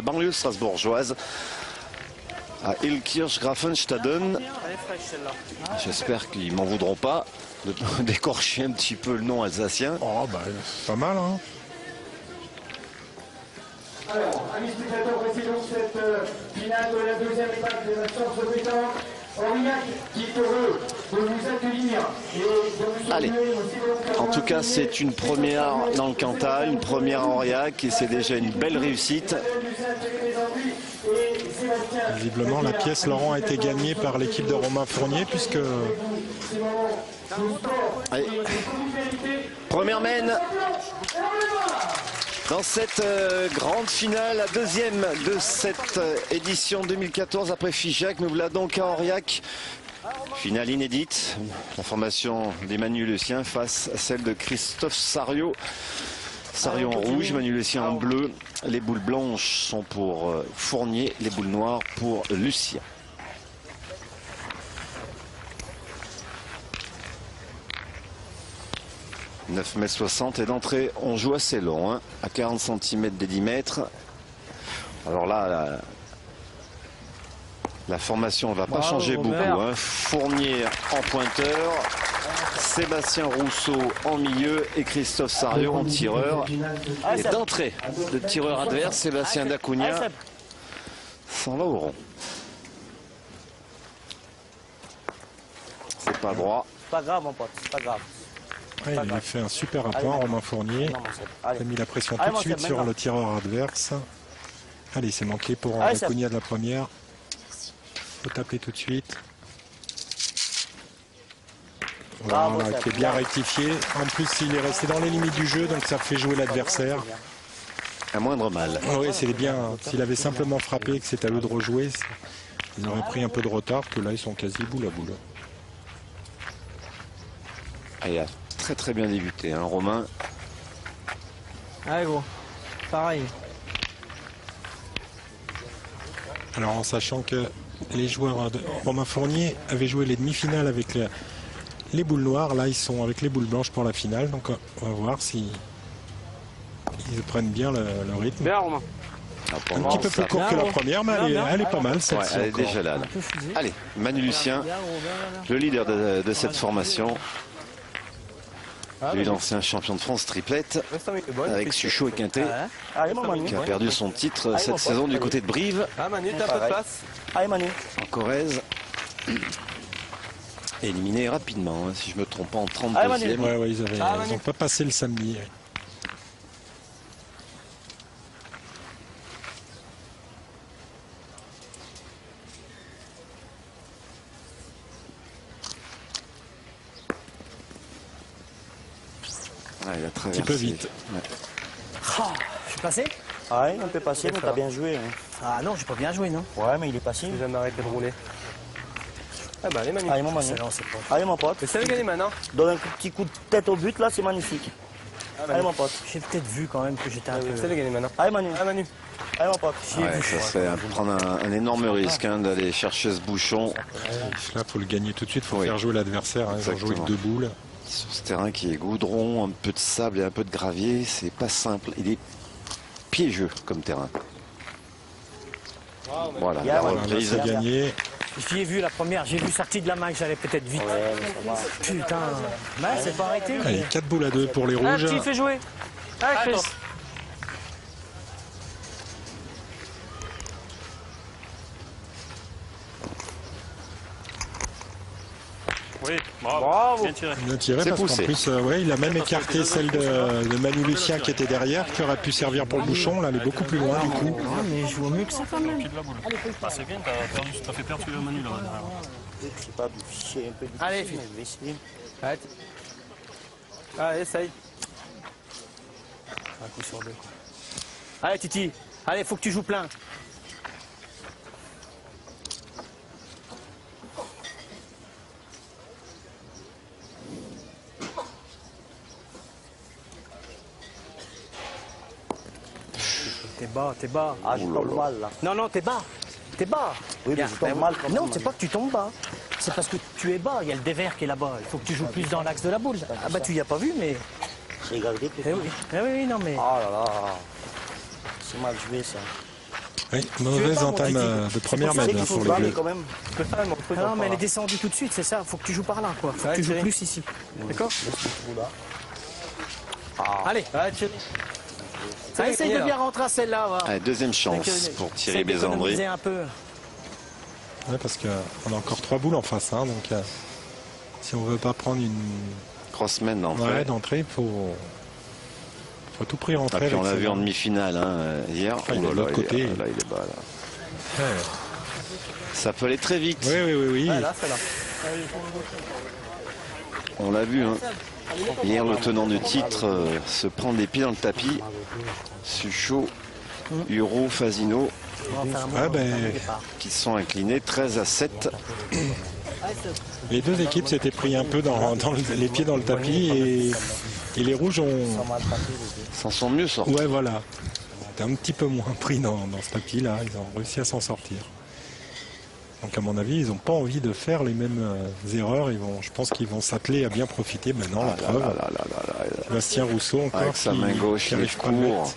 banlieue strasbourgeoise, à Illkirch-Grafenstaden. J'espère qu'ils m'en voudront pas de d'écorcher un petit peu le nom alsacien. Oh, bah, pas mal, hein. Alors, amis spectateurs, voici donc cette finale de la deuxième étape des instances de pétanque. Aurillac qui est heureux de vous accueillir et de vous Allez, saluer aussi. en tout cas c'est une première dans le Cantal, une première à Aurillac et c'est déjà une belle réussite. Visiblement, la pièce Laurent a été gagnée par l'équipe de Romain Fournier puisque... Allez. Première mène dans cette grande finale, la deuxième de cette édition 2014 après Figeac. Nous voilà donc à Aurillac. Finale inédite. La formation d'Emmanuel Lucien face à celle de Christophe Sariot. Sariot en rouge, Emmanuel Lucien en bleu. Les boules blanches sont pour Fournier, les boules noires pour Lucien. « 9,60 m et d'entrée, on joue assez long, hein, à 40 cm des 10 mètres. Alors là, la formation ne va pas changer beaucoup. Hein. Fournier en pointeur, Sébastien Rousseau en milieu et Christophe Sariot en tireur. Et d'entrée, le tireur adverse, Sébastien Dacugna, s'en va au rond. C'est pas droit. Pas grave, mon pote, c'est pas grave. Ouais, il a fait un super rapport, Romain Fournier. Il a mis la pression tout de suite sur le tireur adverse. Allez, c'est manqué pour Dacugna de la première. Faut taper tout de suite. Voilà, qui est bien rectifié. En plus, il est resté dans les limites du jeu, donc ça fait jouer l'adversaire. Un moindre mal. Oui, c'est bien. S'il avait simplement frappé et que c'était à eux de rejouer, ils auraient pris un peu de retard, que là, ils sont quasi boule à boule. Ah, il a très bien débuté, hein, Romain. Allez, gros, pareil. Alors, en sachant que les joueurs de Romain Fournier avaient joué les demi-finales avec les boules noires, là, ils sont avec les boules blanches pour la finale. Donc, on va voir si ils prennent bien le rythme. Bien, Romain. Un petit peu plus court que la première, mais elle est pas mal, celle-ci. Elle est déjà là. Allez, Manu Lucien, le leader de cette formation. Lui, l'ancien champion de France triplette avec Suchot et Quintet, qui a perdu son titre cette saison du côté de Brive. Ah, Manu, t'as pas de place. Allez, Manu. En Corrèze. Éliminé rapidement, hein, si je me trompe pas, en 32e. Ouais, ils n'ont pas passé le samedi. Ah, il a Un petit peu vite. Ouais. Oh, je suis passé? Ah oui, un peu passé, mais t'as bien joué. Hein. Ah non, j'ai pas bien joué, non? Ouais, mais il est passé. J'ai jamais arrêté de rouler. Ah bah allez Manu. Allez mon Manu. Allez mon pote. Mais c'est le gagner maintenant. Donne un petit coup de tête au but, là, c'est magnifique. Allez mon pote. J'ai peut-être vu quand même que j'étais un peu... C'est le gagner maintenant. Allez Manu. Ah Manu. Allez mon pote. Ouais, ça serait prendre un énorme risque, hein, d'aller chercher ce bouchon. Là, il faut le gagner tout de suite, il faut faire jouer l'adversaire. Hein, ils ont joué avec 2 boules. Sur ce terrain qui est goudron, un peu de sable et un peu de gravier, c'est pas simple. Il est piégeux comme terrain. Voilà, la reprise. C'est gagné. J'y ai vu la première, j'ai vu sortir de la main que j'allais peut-être vite. Putain, c'est pas arrêté. Allez, 4 boules à 2 pour les rouges. Petit, fais jouer. Allez, Chris. Oui, bravo. Bien tiré. Bien tiré parce qu'en plus, il a même écarté celle de Manu Lucien qui était derrière, qui aurait pu servir pour le bouchon. Là, elle est beaucoup plus loin du coup. Mais je vois mieux que ça quand même. Ah, c'est bien, t'as fait perdre Manu là. Allez, Philippe. Arrête. Allez, essaye. Un coup sur 2. Allez, Titi. Allez, faut que tu joues plein. T'es bas. Ah, je tombe mal là. Non, t'es bas. T'es bas. Oui, mais je tombe mal quand même. Non, c'est pas que tu tombes bas. C'est parce que tu es bas. Il y a le dévers qui est là-bas. Il faut que tu joues plus dans l'axe de la boule. Ah bah tu y as pas vu, mais... C'est égalité. Eh oui, non mais... Oh là là. C'est mal joué ça. Oui, mauvaise entame de première mène pour les Bleus. quand même. Je peux faire mon truc. Ah non, mais elle est descendue tout de suite, c'est ça. Faut que tu joues par là, quoi. Faut que tu joues plus ici. D'accord. Allez. Ça essaye de bien rentrer à celle-là. Va. Allez, deuxième chance pour Thierry Bézandry. Un peu. Ouais, parce qu'on a encore 3 boules en face, hein, donc si on veut pas prendre une Crossman d'entrée. ouais, d'entrée, il faut à tout prix rentrer. Ah, puis on l'a avec vu ça. en demi-finale hier. Ah, il est de l'autre côté. Là, il est bas. Là. Ouais. Ça peut aller très vite. Oui. Là, c'est là. On l'a vu. Hein. Hier, le tenant du titre se prend des pieds dans le tapis. Suchot, Huro, Fasino, qui sont inclinés 13-7. Les deux équipes s'étaient pris un peu dans les pieds dans le tapis et les rouges s'en sont mieux sortis. Ouais, voilà. C'était un petit peu moins pris dans ce tapis-là. Ils ont réussi à s'en sortir. Donc à mon avis, ils n'ont pas envie de faire les mêmes erreurs. Je pense qu'ils vont s'atteler à bien profiter maintenant. La preuve. Bastien Rousseau encore. Avec sa main gauche, il est court.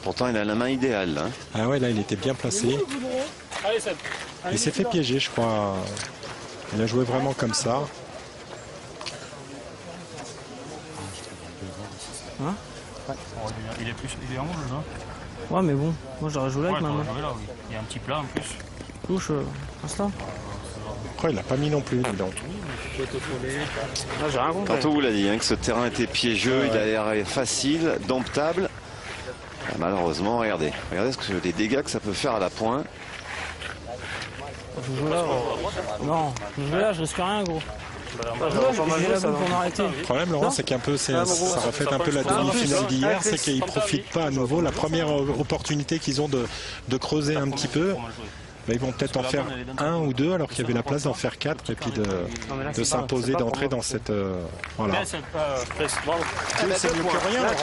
Pourtant, il a la main idéale. Hein. Ah ouais, là, il était bien placé. Il s'est fait piéger, je crois. Il a joué vraiment comme ça. Hein il est en rouge, là. Ouais, mais bon, moi j'aurais joué là avec ma main. Il y a un petit plat en plus. Touche, instant. Après, il n'a pas mis non plus, dis donc. J'ai rien compris. Tantôt, vous l'a dit, hein, que ce terrain était piégeux, il a l'air facile, domptable. Ah, malheureusement, regardez les dégâts que ça peut faire à la pointe. Je joue là. Non, je joue là, je risque rien, gros. Le problème, Laurent, c'est qu'un peu, ça reflète un peu la demi-finale d'hier, c'est qu'ils ne profitent pas à nouveau. La première opportunité qu'ils ont de creuser un petit peu, ils vont peut-être en faire 1 ou 2 alors qu'il y avait la place d'en faire 4 et puis de s'imposer d'entrer dans cette... voilà. C'est mieux que rien, mais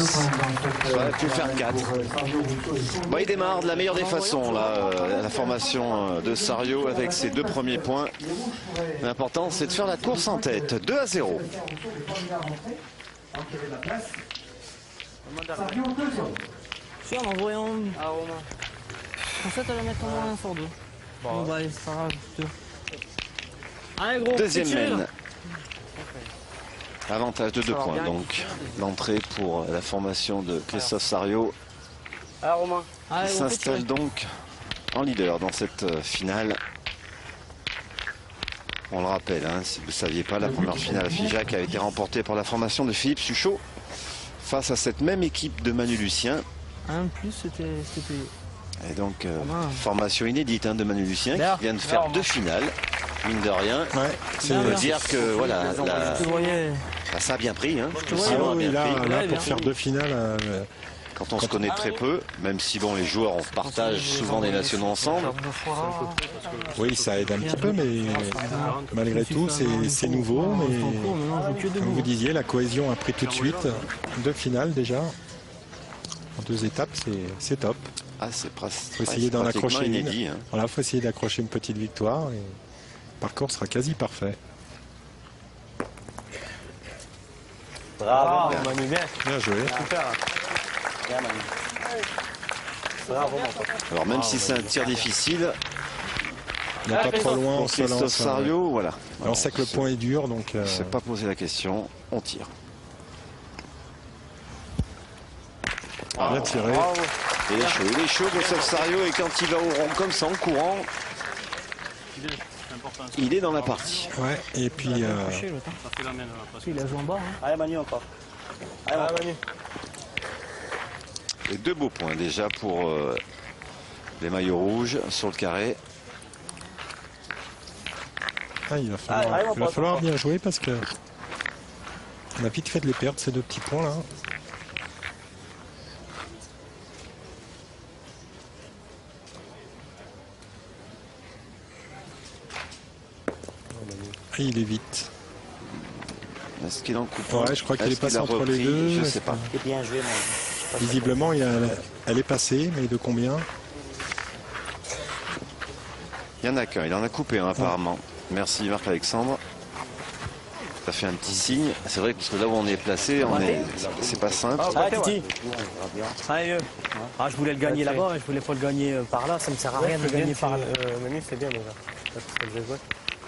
ça aurait pu faire 4. Bon, il démarre de la meilleure des façons, là, la formation de Sario avec ses 2 premiers points. L'important, c'est de faire la course en tête. 2-0. Si, en envoyant... En fait, elle va mettre en moins 1 sur 2. Bon, bah, c'est pas grave. Allez, gros, deuxième mène. Avantage de 2 points, donc. L'entrée pour la formation de Christophe Sario. Ah, Romain. Il s'installe donc en leader dans cette finale. On le rappelle, hein, si vous ne saviez pas, la première finale à Figeac a été remportée par la formation de Philippe Suchot face à cette même équipe de Manu Lucien. Un plus, c'était payé. Et donc, formation inédite de Manu Lucien qui vient de faire 2 finales, mine de rien. Ça veut dire que voilà, ça a bien pris. Hein. Là, pour faire 2 finales... Quand on se connaît très peu, même si bon, les joueurs on partage souvent des nationaux ensemble. Oui, ça aide un petit peu, mais malgré tout, c'est nouveau. Mais comme vous disiez, la cohésion a pris tout de suite 2 finales déjà. En 2 étapes, c'est top. Ah, c'est presque. Faut essayer d'en accrocher inédit. Hein. Voilà, faut essayer d'accrocher une petite victoire. Et le parcours sera quasi parfait. Bravo, Manu, bien. Bien joué. Super. Bien, Manu. Bravo, alors, même si c'est un tir difficile, il n'est pas trop loin, on se lance. Sario, voilà. On sait que le point est dur, donc. Je ne sais pas poser la question, on tire. Bien tiré. Il est chaud, Christophe Sario, et quand il va au rond comme ça en courant, il est dans la partie. Ouais, et puis. Il a joué en bas. Allez, Manu, encore. Allez, Manu. Et 2 beaux points déjà pour les maillots rouges sur le carré. Il va falloir bien jouer parce que on a vite fait de les perdre, ces 2 petits points là. Il est vite. Est-ce qu'il en coupe? Ouais, je crois qu'il est passé entre les deux. Je sais pas. Bien joué, visiblement, elle est passée, mais de combien? Il n'y en a qu'un. Il en a coupé un apparemment. Merci Marc-Alexandre. t'as fait un petit signe. C'est vrai que parce que là où on est placé, c'est pas simple. Ah, Titi. Allez, je voulais le gagner là-bas, je voulais pas le gagner par là, ça me sert à rien de le gagner par là. Manu, c'est bien déjà.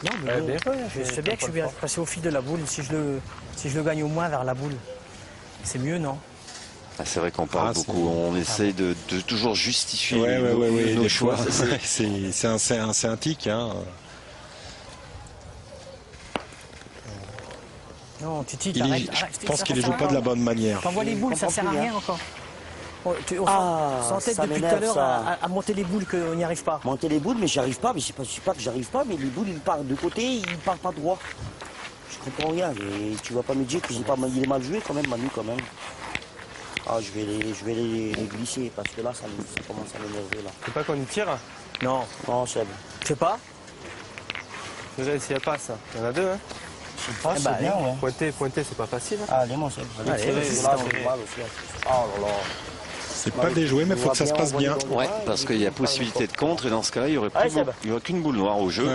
Non, mais bon, je sais bien que je suis bien passé au fil de la boule. Si je le gagne au moins vers la boule, c'est mieux, non? Ah, c'est vrai qu'on parle beaucoup, on essaye de toujours justifier nos choix. C'est un tic. Hein. Non, Titi, je pense qu'il les joue pas de la bonne manière. T'envoies les boules, ça sert à rien encore. On s'entête depuis tout à l'heure à monter les boules qu'on n'y arrive pas. Monter les boules, mais j'y arrive pas. Mais je sais pas que j'arrive pas, mais les boules, ils partent de côté, ils partent pas droit. Je comprends rien. Et tu vas pas me dire que il est mal joué quand même, Manu, quand même. Ah, je vais les glisser parce que là, ça commence à m'énerver là. Tu sais pas qu'on y tire? Non. Non, Seb. Tu sais pas? Déjà, s'il y a pas ça. Il y en a deux, hein? Ah, c'est bien, ouais. Pointer, c'est pas facile. Hein. Ah, allez, mon Seb. Allez, c'est là, serré. oh là là. C'est pas déjoué, mais il faut que ça se passe bien. Ouais, parce qu'il y a possibilité de contre et dans ce cas-là, il n'y aurait qu'une boule noire au jeu,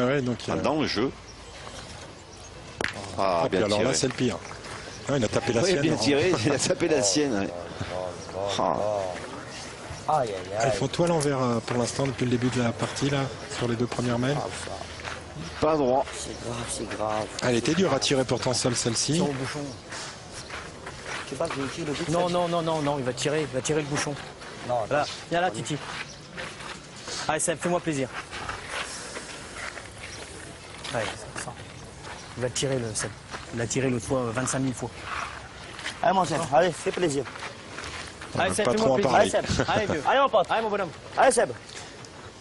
dans le jeu. Ah, bien alors tiré. là, c'est le pire. Ah, il a tapé la sienne. Bien tiré, il a tapé la sienne. Ouais. Ils font tout à l'envers pour l'instant depuis le début de la partie là, sur les deux premières mains. Pas droit. C'est grave. Elle était dure à tirer pourtant seule celle-ci. Je sais pas, je tire le but. Non, il va tirer le bouchon. Non, là, viens là, Titi. Allez, Seb, fais-moi plaisir. Allez, ça. Il va tirer le Seb. Il a tiré l'autre fois 25 000 fois. Allez, mon Seb, allez, fais plaisir. Allez, Seb, pas trop fais-moi en plaisir. parler. Allez, Seb. Allez, vieux. Allez, mon pote. Allez, mon bonhomme. Allez, Seb.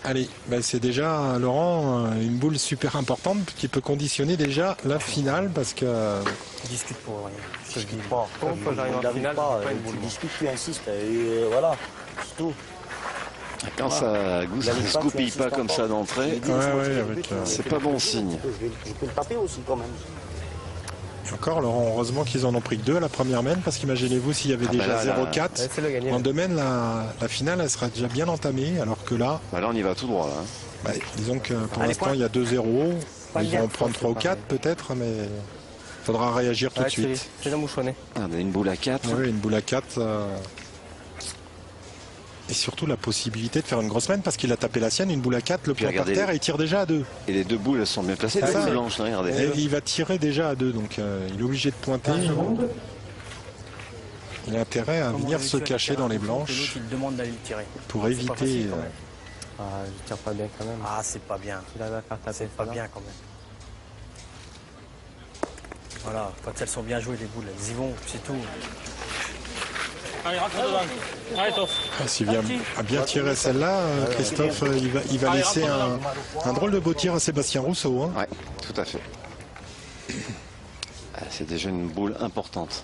Allez, c'est déjà, Laurent, une boule super importante qui peut conditionner déjà la finale parce que... Tu discutes pour rien. Je discute pas. Quand j'arrive en finale, pas, c'est pas une boule. tu discutes, tu insistes, et voilà, c'est tout. Quand ça se goupille pas comme ça d'entrée, c'est pas bon signe. Je peux le taper aussi quand même. Et encore, Laurent, heureusement qu'ils en ont pris que 2 à la première main, parce qu'imaginez-vous s'il y avait déjà 0-4, en 2 mains, la finale, elle sera déjà bien entamée, alors que là... Là, on y va tout droit. Là. Disons que pour l'instant, il y a 2-0. Ils vont en prendre 3 ou 4 peut-être, mais il faudra réagir tout de suite. C'est la mouchonné. Une boule à 4. Oui, une boule à 4. Et surtout la possibilité de faire une grosse main, parce qu'il a tapé la sienne, une boule à 4, le point par terre, et il tire déjà à 2. Et les deux boules, elles sont bien placées, les boules blanches, regardez. Et il va tirer déjà à 2, donc il est obligé de pointer. Il a intérêt à venir se cacher dans les blanches Il demande d'aller le tirer. pour éviter... Ah, je tire pas bien quand même. Ah, c'est pas bien. C'est pas bien quand même. Voilà, quand elles sont bien jouées, les boules, elles y vont, c'est tout. Allez, rentre dedans. Allez, Toff. S'il a bien tiré celle-là, Christophe, il va laisser un drôle de beau tir à Sébastien Rousseau. Hein. Oui, tout à fait. C'est déjà une boule importante.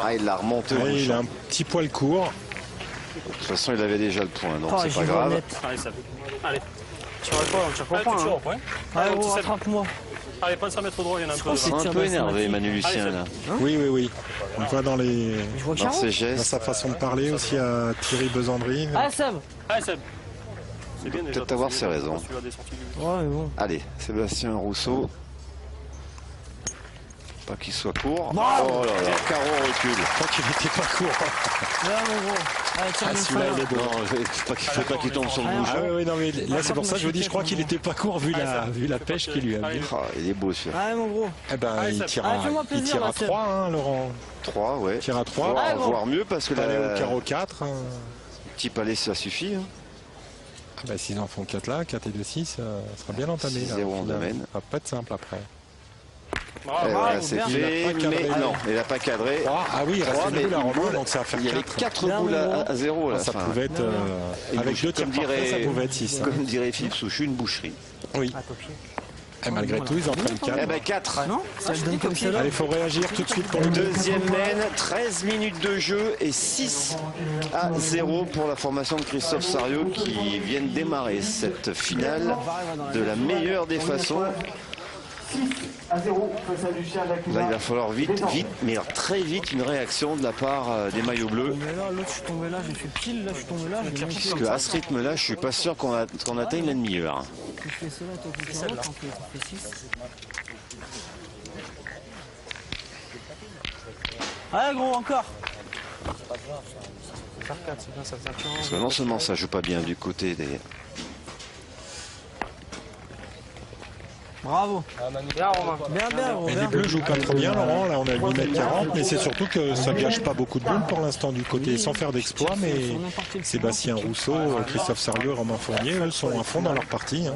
Ah, il l'a remonté au bouchon. Il a un petit poil court. De toute façon, il avait déjà le point, donc c'est pas grave. Allez, ça. Allez. Tu tires pas, on tire pas. Tu tires au point. Allez, rattrape-moi. Allez, pas 100 mètres droit, il y en a un peu. C'est un peu énervé, Manu Lucien, là. Oui. On le voit dans Dans ses gestes. dans sa façon de parler aussi à Thierry Besandry. Allez, Seb. Allez, Seb. C'est bien déjà. Peut-être avoir ses raisons. Ouais, bon. Allez, Sébastien Rousseau. Pas qu'il soit court. Oh là là, carreau recul. Je crois qu'il n'était pas court. Là, mon gros. Allez, tiens, Celui-là, il est beau. Non, faut pas qu'il tombe sur le bouchon. Ah oui, non, mais là, c'est pour ça que je vous dis, je crois qu'il n'était pas court vu la pêche qu'il lui a mis. Ah, il est beau celui-là. Allez, mon gros. Eh ben, il tire à 3, hein, Laurent. 3, ouais. Il tire à 3. Voire mieux parce que Aller au le carreau 4. petit palais, ça suffit. Hein. Ah ben, s'ils en font 4 là, 4 et 2, 6, ça sera bien entamé. 6-0 en domaine. Ça va pas être simple après. Voilà, c'est fait, mais non, il n'a pas cadré. Ah oui, il reste une boule à Romain, donc ça va faire 4. Il y avait 4 boules à 0 là. Ça pouvait être, avec 2 tirs parfaits, ça pouvait être 6. Comme dirait Philippe Souchu, une boucherie. Oui. Et malgré tout, ils en prennent 4. Eh ben 4. Non, ça se donne comme ça. Allez, il faut réagir tout de suite pour le Deuxième mène, 13 minutes de jeu et 6-0 pour la formation de Christophe Sariot qui vient de démarrer cette finale de la meilleure des façons. 6-0 face à Lucien Lacuna. Là, il va falloir vite, mais alors très vite, une réaction de la part des maillots bleus. L'autre, je suis tombé là, j'ai fait pile, là, je suis tombé là. Parce qu'à ce rythme-là, je suis pas sûr qu'on atteigne la demi-heure. Tu fais celle-là, toi, tu fais l'autre, tu fais 6. Allez, gros, encore. Parce que non seulement ça joue pas bien du côté des... Bravo. Bien, Romain. Bien, Et les Robert. bleus jouent pas trop bien, Laurent. Là, on a 8,40 m, mais c'est surtout que ça gâche pas beaucoup de boules pour l'instant du côté, sans faire d'exploit. Mais Sébastien Rousseau, Christophe Sarlieu, Romain Fournier, elles sont à fond dans leur partie. Hein.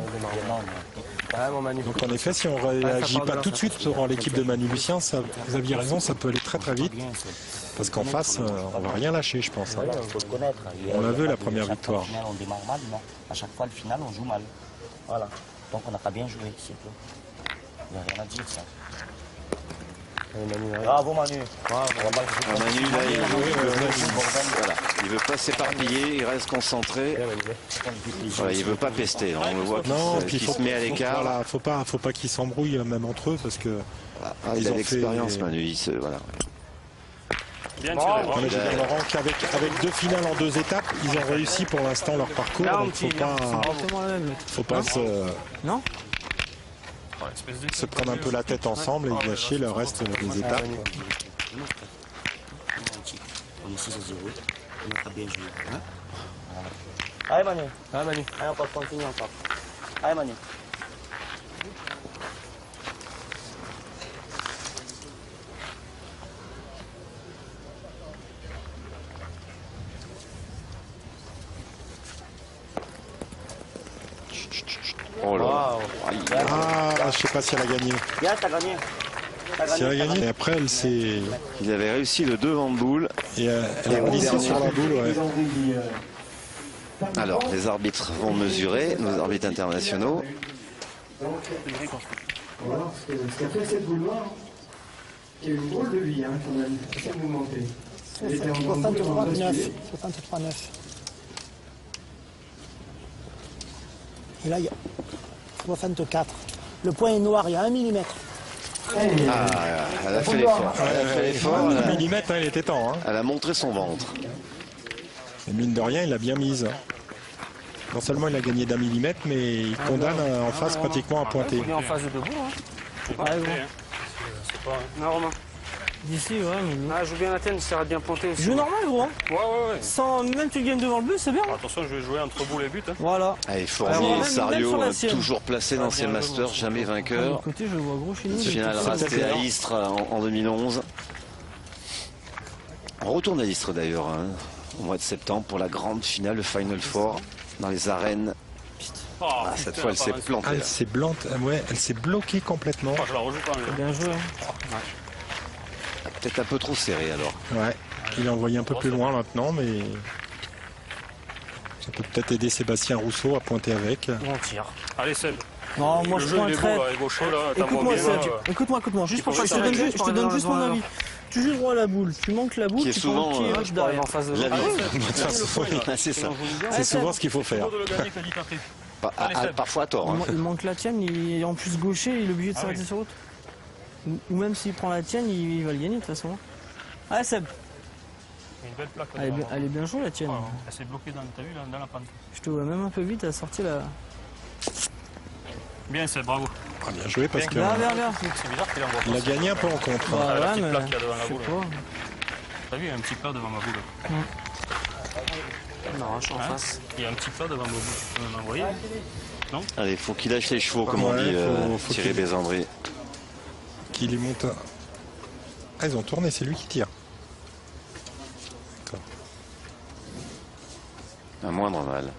Ouais, mon Manu. Donc en effet, si on réagit pas tout de suite sur l'équipe de Manu Lucien, vous aviez raison, ça peut aller très très vite. Parce qu'en face, on va rien lâcher, je pense. Hein. Il faut le connaître. On l'a vu la première victoire. Au final, on démarre mal, non. À chaque fois, le final, on joue mal. Voilà. Donc on n'a pas bien joué, c'est tout. Il n'y a rien à dire, ça. Bravo Manu. Manu, là, il veut pas s'éparpiller, il reste concentré. Voilà, il veut pas pester. On le voit qu'il se met à l'écart. Voilà, faut pas qu'ils s'embrouillent même entre eux parce que il a l'expérience, Manu. Voilà. Bien tiré. on a dit à Laurent qu'avec 2 finales en 2 étapes, ils ont réussi pour l'instant leur parcours. Donc faut pas Non se prendre un peu la tête ensemble et gâcher le reste des étapes. On est 6-0. On n'a pas bien joué. Allez Manu. Ah, Manu. Allez, on peut continuer encore. Allez Manu. Oh là. Je sais pas si elle a gagné. Bien, t'as gagné. Si elle a gagné, et après elle s'est... Il avait réussi le devant de boule. Et elle a glissé sur la boule, ouais. Alors, les arbitres vont mesurer, nos arbitres internationaux. Donc, voilà ce qu'a fait cette boule noire, qui a eu une drôle de vie, hein, quand même, assez mouvementée. Elle était en grande boule, en grande 63,9. bascule. 63,9. Et là, il y a 64. Le point est noir, il y a 1 mm. Elle a fait l'effort. Elle a fait l'effort. Le millimètre, il était temps. Hein. Elle a montré son ventre. Et mine de rien, il a bien mise. Non seulement il a gagné d'1 millimètre, mais il condamne en face pratiquement à pointer. On est en phase de debout, hein. Ouais, gros. C'est pas... Non, Romain. D'ici, ouais, mais... Ah, joue bien la tienne, ça ira bien pointer aussi. Joue normal, gros. Hein. Ouais. Sans... Même tu gagnes devant le but, c'est bien. Attention, je vais jouer entre boule et but. Hein. Voilà. Allez, Alors, Fournier, même Sarlieu, sur la sienne. toujours placé dans ses masters, jamais De vainqueur. l'autre côté, je le vois gros chez nous. Finale restée à Istres en 2011. On retourne à Istres d'ailleurs, hein, au mois de septembre pour la grande finale, le Final Four, dans les arènes. Cette fois, elle s'est plantée. Elle Là. s'est elle s'est bloquée complètement. Je la rejoue quand même. Bien joué. Hein. Peut-être un peu trop serré alors. Ouais, il a envoyé un peu plus loin maintenant, mais ça peut peut-être aider Sébastien Rousseau à pointer avec. On tire. Allez, Seb. Non, moi Le je jeu, il est pointerais. beau, là, gaucher, là. t'as Écoute-moi, bien, Seb, là. écoute-moi, juste pour ça, je te faut donne arrêter, juste, je te donne juste mon avis. Tu joues droit à la boule, tu manques la boule, Qui est tu souvent, prends le pied je rush Je arrive derrière. en phase de La debout. vie. De toute façon, c'est ça. C'est souvent ce qu'il faut faire. De le gagner, t'as dit t'as fait. Parfois à tort. Hein. Il manque la tienne, il est en plus gaucher, il est obligé de s'arrêter sur l'autre. Ou même s'il prend la tienne, il va le gagner de toute façon. Allez Seb, Une belle plaque. elle est bien jouée la tienne. Elle s'est bloquée dans, t'as vu, dans la pente. Je te vois même un peu vite à sortir la... Bien, Seb, bravo. Ah, bien joué parce qu'il Viens. C'est bizarre qu'il envoie pas. a gagné un peu en contre. Bah, la ouais, petite mais plaque qu'il y a devant la je sais boule. pas. T'as vu, il y a un petit plat devant ma boule. On arrache en Hein face. Il y a un petit plat devant ma boule. Tu peux m'envoyer? Allez, faut qu'il lâche les chevaux, comme on Ouais, dit faut Thierry qu'il- Bézandré. Qui les monte. Ah, ils ont tourné, c'est lui qui tire. D'accord. Un moindre mal.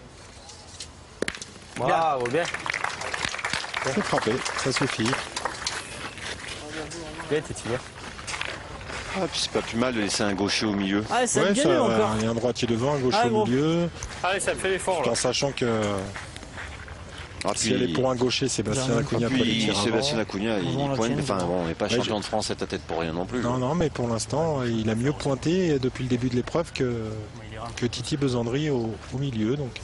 Bravo, bien. C'est frappé, ça suffit. Bien, t'es tiré. Ah, puis c'est pas plus mal de laisser un gaucher au milieu. Allez, ça Ouais, a gagné encore. il y a un droitier devant, un gaucher Ah, au gros. milieu. Allez, Seb, fais l'effort, là. En sachant que Ah, si elle est pour un gaucher, Sébastien Lacuna peut les puis tirer Sébastien avant. Lacuna, il Avant la pointe. tienne, Enfin bon, on n'est pas Ouais, champion de France tête à tête pour rien non plus. Non, mais pour l'instant, il a mieux pointé depuis le début de l'épreuve que Titi Besandry au milieu. Donc,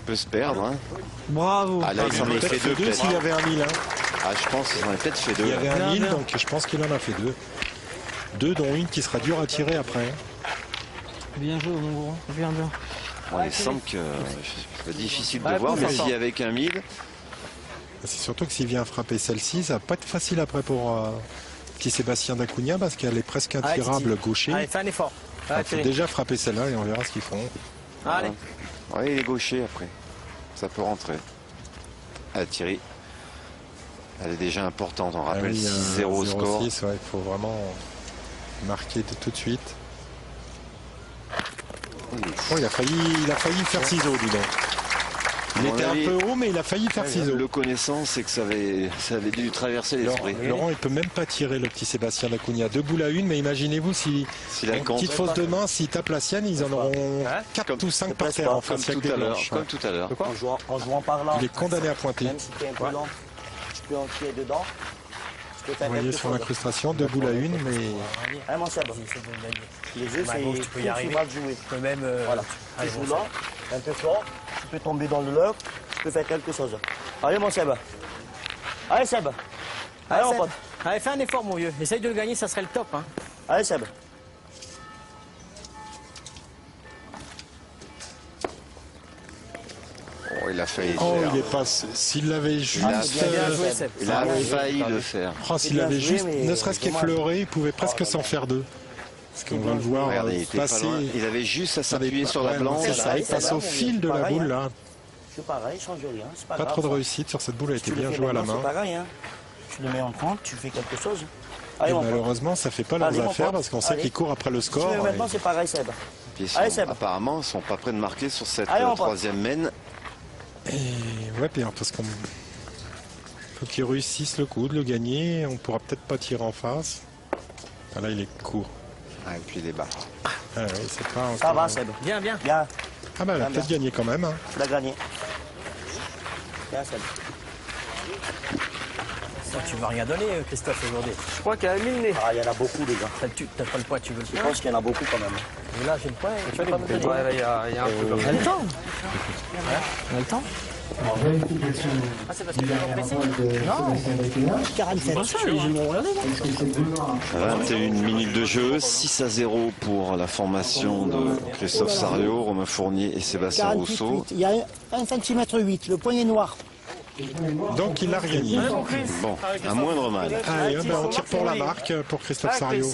peut se perdre. Hein. Bravo. Ah là, il s'en est fait deux peut-être. s'il y avait un 1000. Hein. Ah, je pense qu'il en a peut-être fait deux. Il y avait un 1000, bien. donc je pense qu'il en a fait deux. Deux, dont une qui sera dure à tirer après. Bien joué, mon gros. Bien, bien. Bon, il semble que c'est difficile de Ouais, voir, bon, mais ça s'il y avait qu'un 1000, C'est surtout que s'il vient frapper celle-ci, ça va pas être facile après pour petit Sébastien Dacunha parce qu'elle est presque intirable gaucher. Allez, fais un effort. Il Allez, faut Thierry. déjà frapper celle-là et on verra ce qu'ils font. Allez. oui, il est gaucher après. Ça peut rentrer. Ah, Thierry. Elle est déjà importante, on rappelle 6-0 score. 0-6, ouais, il faut vraiment marquer tout de suite. Oh, il a failli faire ciseaux, dis donc. Il À mon était un avis, peu haut, mais il a failli faire ciseaux. Le connaissant, c'est que ça avait dû traverser l'esprit. Laurent, il peut même pas tirer le petit Sébastien Dacunha. 2 boules à 1, mais imaginez-vous si S'il a une compte. petite fausse de main, s'il tape la sienne, ils en auront 4 Comme- ou 5 par presque terre en pas, Comme face avec tout des à l'heure. blanches. Comme tout à l'heure. En jouant par là, Il est condamné à pointer. même si t'es un peu lent, tu peux en tirer dedans. Tu peux faire Vous voyez quelque sur chose. l'incrustation, 2 boules à 1, mais Hein, mon Seb, C'est bon de gagner. les jeux, Bah, c'est bon, tu peux y arriver. mal joué. Tu peux même. Voilà. Allez, Tu bon, joues là, un peu fort, tu peux tomber dans le leurre, tu peux faire quelque chose. Allez, mon Seb. Allez, Seb. Allez, mon Seb. pote. Allez, fais un effort, mon vieux. Essaye de le gagner, ça serait le top. Hein. Allez, Seb. Oh, il a failli le oh, faire. il est pas. S'il l'avait juste. Ah, Bien joué, Seb. Il a Ouais, failli le faire. Oh, s'il bien avait joué, juste, mais ne serait-ce dommage. qu'effleuré, il pouvait presque s'en faire deux. Parce qu'on va le voir Regardez, il était pas passer. loin. Il avait juste à s'appuyer sur la Ouais, blanche. c'est ça, il c'est passe ça, au fil de la pareil, boule là. C'est pareil, change rien. C'est pas Pas grave, trop de ça. réussite sur cette boule, elle Tu était le bien fais jouée à la maintenant, main. C'est pareil, hein. Tu le mets en compte, tu fais quelque chose. Et Allez, mon pote. malheureusement, ça fait pas leurs Allez, mon affaires pote. parce qu'on sait Allez. qu'ils courent après le Tu score. le mets maintenant, et- c'est pareil, Seb. Puis ils Allez, sont- Seb. apparemment, ils ne sont pas prêts de marquer sur cette Allez, mon pote. troisième mène. Et ouais, bien, parce qu'on faut qu'ils réussissent le coup de le gagner. On pourra peut-être pas tirer en face. Ah, là, il est court. Ah, et puis les bas. Ah, oui, c'est pas Ça encore- va, Seb. Bien, bien. Bien, Ah, bah, elle a Bien, peut-être gagné quand même. Hein. tu l'as gagné. Bien, Seb. Ça, tu vas rien donner, Christophe, aujourd'hui. Je crois qu'il y a 1000 nez. Ah, il y en a beaucoup, les gars. T'as pas le poids, tu veux le Je point. pense qu'il y en a beaucoup quand même. Mais là, j'ai le point. Tu peux pas me donner. Ouais, là, il y a un peu comme On ça. a le temps. On a le temps. Vérification Ah, c'est parce que j'ai pas pressé. Non, 47. Comme ça, les gens vont regarder. non 21 minutes de jeu, 6-0 pour la formation de Christophe Sarriot, Romain Fournier et Sébastien Rousseau. Il y a 1 cm 8, le poignet noir. Donc, il a regagné. Bon, un moindre mal. Allez, ben, on tire pour la marque pour Christophe Ah, Sarriot.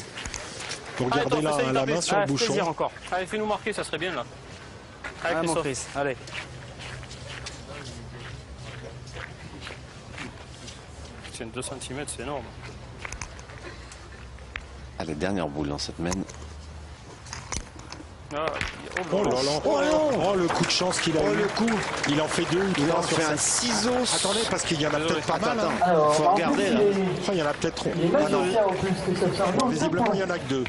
Pour garder la main sur le bouchon. plaisir encore. Allez, fais-nous marquer, ça serait bien là. Allez, Ah, mon Christophe. Chris, allez. Tiens, 2 cm, c'est énorme. Allez, dernière boule dans cette mène. Ah, Oh là là. Oh, le coup de chance qu'il a eu. le coup. Il en fait 2 ou Il 3 en sur fait un cette. ciseau. Attendez, parce qu'il y en a peut-être pas mal. Hein. Alors, Faut en regarder, plus, là. Oh, il y en a peut-être trop. Les Ah, non. magiciens, en plus, Christophe Sarriot, Visiblement, il n'y en a que 2.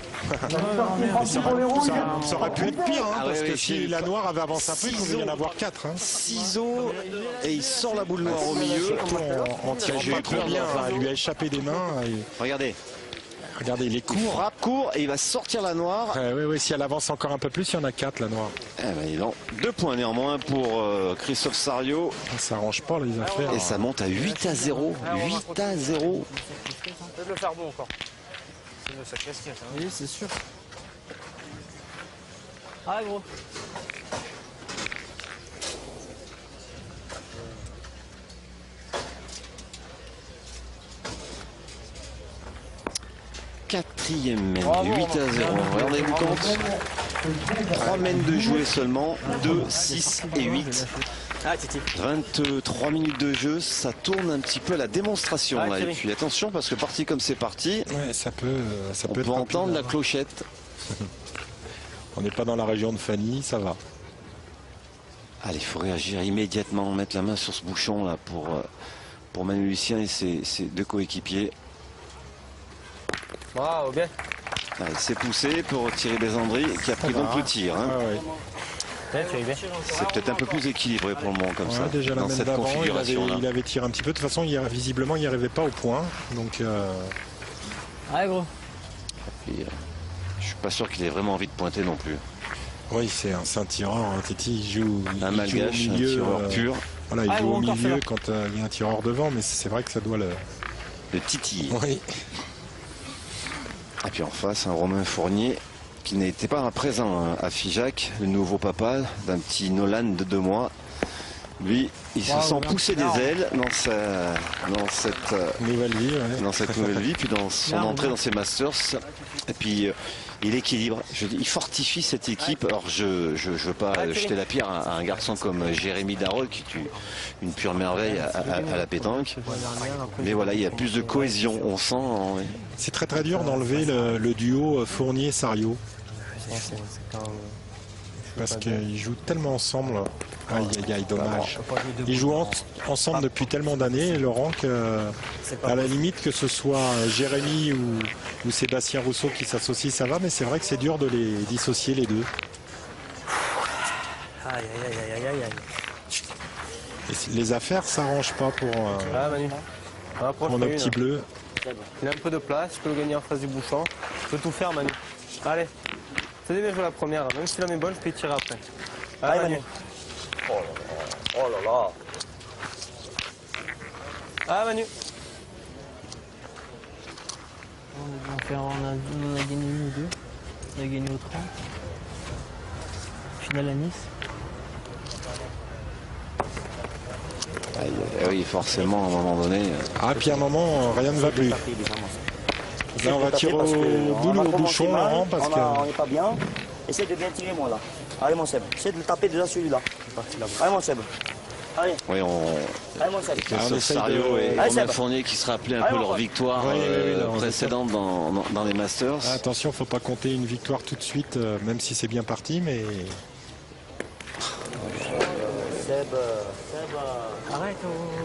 Ça aurait pu être pire, hein, Ah parce ouais, que ouais, si si. la noire avait avancé un peu, il pouvait y en avoir 4. Hein. Ciseaux. Et il sort la boule noire au milieu. Surtout en tirant J'ai eu pas trop peur, bien, enfin. hein, il lui a échappé des mains. Et... Regardez, Regardez, il est il court. frappe court et il va sortir la noire. Oui, si elle avance encore un peu plus, il y en a 4, la noire. Eh ben, dis donc, 2 points néanmoins pour Christophe Sarriot. Ça arrange pas les affaires. Et ça monte à 8-0. 8-0. Peut-être le faire bon encore. Sinon, ça casse. Oui, c'est sûr. Ah, gros. Quatrième mène, 8-0. Regardez-vous compte. 3 mènes de jouer seulement. 2, 6 et 8. Ah, Titi. 23 minutes de jeu, ça tourne un petit peu à la démonstration. Ah, Là. Et Thierry. puis attention, parce que parti comme c'est parti, Ouais, ça peut on être peut entendre la populaire. clochette. On n'est pas dans la région de Fanny, ça va. Allez, il faut réagir immédiatement, mettre la main sur ce bouchon là pour Manu Lucien et ses 2 coéquipiers. Bravo, bien. Allez, c'est poussé pour Thierry Bézandry qui a pris donc le tir. Hein. Ah ouais. Bien, tu es bien. C'est peut-être un peu plus équilibré pour le moment comme Ouais, ça, déjà la dans mène cette d'avant, configuration-là. il avait tiré un petit peu. De toute façon, visiblement, il n'y arrivait pas au point. Donc, Allez, gros. Puis, je suis pas sûr qu'il ait vraiment envie de pointer non plus. Oui, c'est un tireur. Titi, il joue, Un il joue au malgache, un milieu. tireur pur. Voilà, il Ah, joue au bon, encore milieu celui-là. quand il y a un tireur devant, mais c'est vrai que ça doit le... Le titiller. Oui. Et puis en face, un Romain Fournier qui n'était pas présent à Figeac, le nouveau papa d'un petit Nolan de 2 mois. Lui, il se sent pousser des ailes dans cette Nouvelle vie, ouais. dans cette nouvelle vie, puis dans son entrée dans ses Masters. Et puis il équilibre, il fortifie cette équipe. Alors je veux pas jeter la pierre à un garçon comme Jérémy Darol qui est une pure merveille à la pétanque. Mais voilà, il y a plus de cohésion, on sent. C'est très très dur d'enlever le duo Fournier-Sario. Parce qu'ils jouent tellement ensemble. Aïe aïe aïe, dommage. Ils jouent ensemble depuis tellement d'années, Laurent, qu'à la limite que ce soit Jérémy ou Sébastien Rousseau qui s'associent, ça va, mais c'est vrai que c'est dur de les dissocier les deux. Aïe aïe aïe aïe aïe aïe. Et les affaires s'arrangent pas pour Manu. nos petits bleus. Il a un peu de place, je peux le gagner en face du bouchon. Je peux tout faire, Manu. Allez. C'est bien joué la première, même si la met bonne, je peux y tirer après. Allez, Manu. Oh là là. Ah, Manu. On a gagné une ou deux. On a gagné au 30. Finale à Nice. Oui, forcément, à un moment donné. Ah, puis à un moment, rien ne va plus. Là, on va tirer au boule ou au bouchon, Laurent, parce que... On n'est pas bien. Essaye de bien tirer, moi, là. Allez, mon Seb. Essaye de le taper déjà celui-là. Allez, mon Seb. Allez. Oui, Allez, mon Seb. sur Sario et Allez, Romain Seb. Fournier qui se rappelaient un peu leur victoire précédente dans les Masters. Attention, faut pas compter une victoire tout de suite, même si c'est bien parti, mais... Seb. Arrête,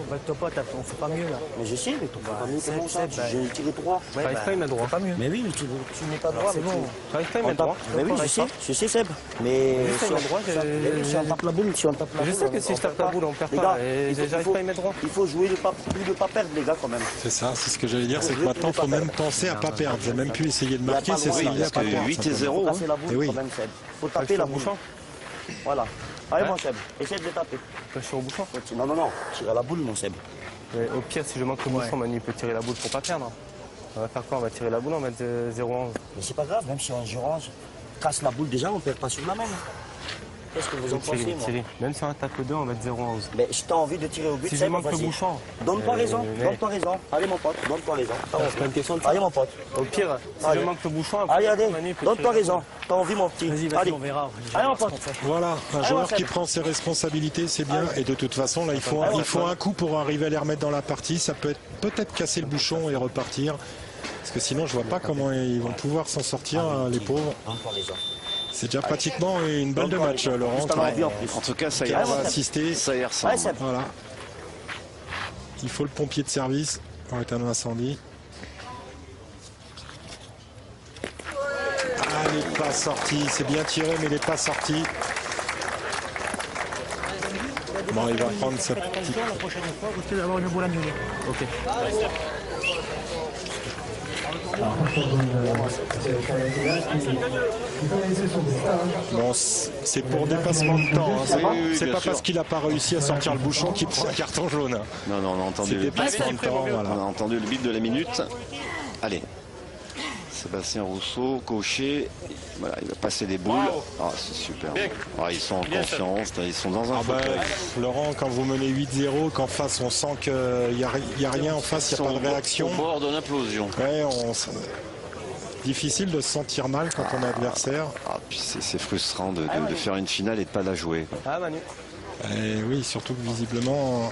bah, ton pote, on fait pas mieux là. Mais je sais, mais tu pas mieux que Seb, moi, ça. Seb, J'ai tiré 3. Ouais, J'arrive pas, il met droit. pas mieux. Mais oui, tu n'es pas droit. C'est mais bon. J'arrive pas, il On met droit. tape. Mais oui, je sais, Seb. Mais Juste, il met droit, si on tape la boule, si on tape la boule. Je sais que si je tape la boule, on perd Les pas. gars, Et j'arrive pas à y mettre droit. il faut jouer de pas perdre, les gars, quand même. C'est ça, c'est ce que j'allais dire, c'est que maintenant, il faut même penser à pas perdre. J'ai même pu essayer de marquer, c'est ça, parce à pas que perdre. 8 et simplement. 0. Faut casser la boule, Eh oui. quand même, Seb. Faut taper la boule. Voilà. Allez, mon Seb. Essaye de le taper. Je suis au bouchon. Non, tire à la boule, mon Seb. Au pire, si je manque le bouchon, Manu peut tirer la boule pour pas perdre. On va faire quoi? On va tirer la boule, on va mettre 0-11. Mais c'est pas grave, même si on orange, casse la boule déjà, on perd pas sur la main. Qu'est-ce que vous en pensez, moi? Même si on attaque le 2, on va mettre 0-11. Mais si t'as envie de tirer au but, Si je Seb, manque le vas-y. bouchon. Donne-toi raison, donne-toi raison. Allez, mon pote, donne-toi raison. C'est pas une question de ça. Allez, mon pote. Au pire, si Allez. je manque le bouchon, après, Allez, Manu peut donne-toi tirer. raison. T'as envie, mon petit. Vas-y, Allez, on verra. allez, mon pote. Voilà, un Allez, joueur Seb. qui prend ses responsabilités, c'est bien. Et de toute façon, là, il faut un coup pour arriver à les remettre dans la partie. Ça peut peut-être casser le bouchon et repartir. Parce que sinon, je vois pas comment ils vont pouvoir s'en sortir, les pauvres. Donne-toi raison. C'est déjà pratiquement une balle de match, Laurent. Juste en envie, en plus. En tout cas, ça y Qui va ressemble. assister. Ça y ressemble. Allez, Seb. Voilà. Il faut le pompier de service pour éteindre l'incendie. Ah, il n'est pas sorti. C'est bien tiré, mais il n'est pas sorti. Bon, il va prendre sa petite... La prochaine fois, vous allez avoir une boule annulée. Ok. Bon, c'est pour dépassement de temps. Hein. C'est bien pas sûr. parce qu'il n'a pas réussi à sortir le bouchon qu'il prend un carton jaune. Hein. Non, on a entendu C'est le bip. dépassement de temps. Voilà. On a entendu le bip de la minute. Allez. Sébastien Rousseau, coché. Voilà, il va passer des boules. Ah, c'est super. Ah, ils sont en confiance. Ils sont dans un Ah bah, fauteuil. Laurent, quand vous menez 8-0, qu'en face on sent qu'il n'y a rien en face, il n'y a pas de réaction. Au bord de l'implosion. Ouais, difficile de se sentir mal quand on est adversaire. Ah, puis c'est frustrant de faire une finale et de ne pas la jouer. Ah, Manu. Et oui, surtout que visiblement,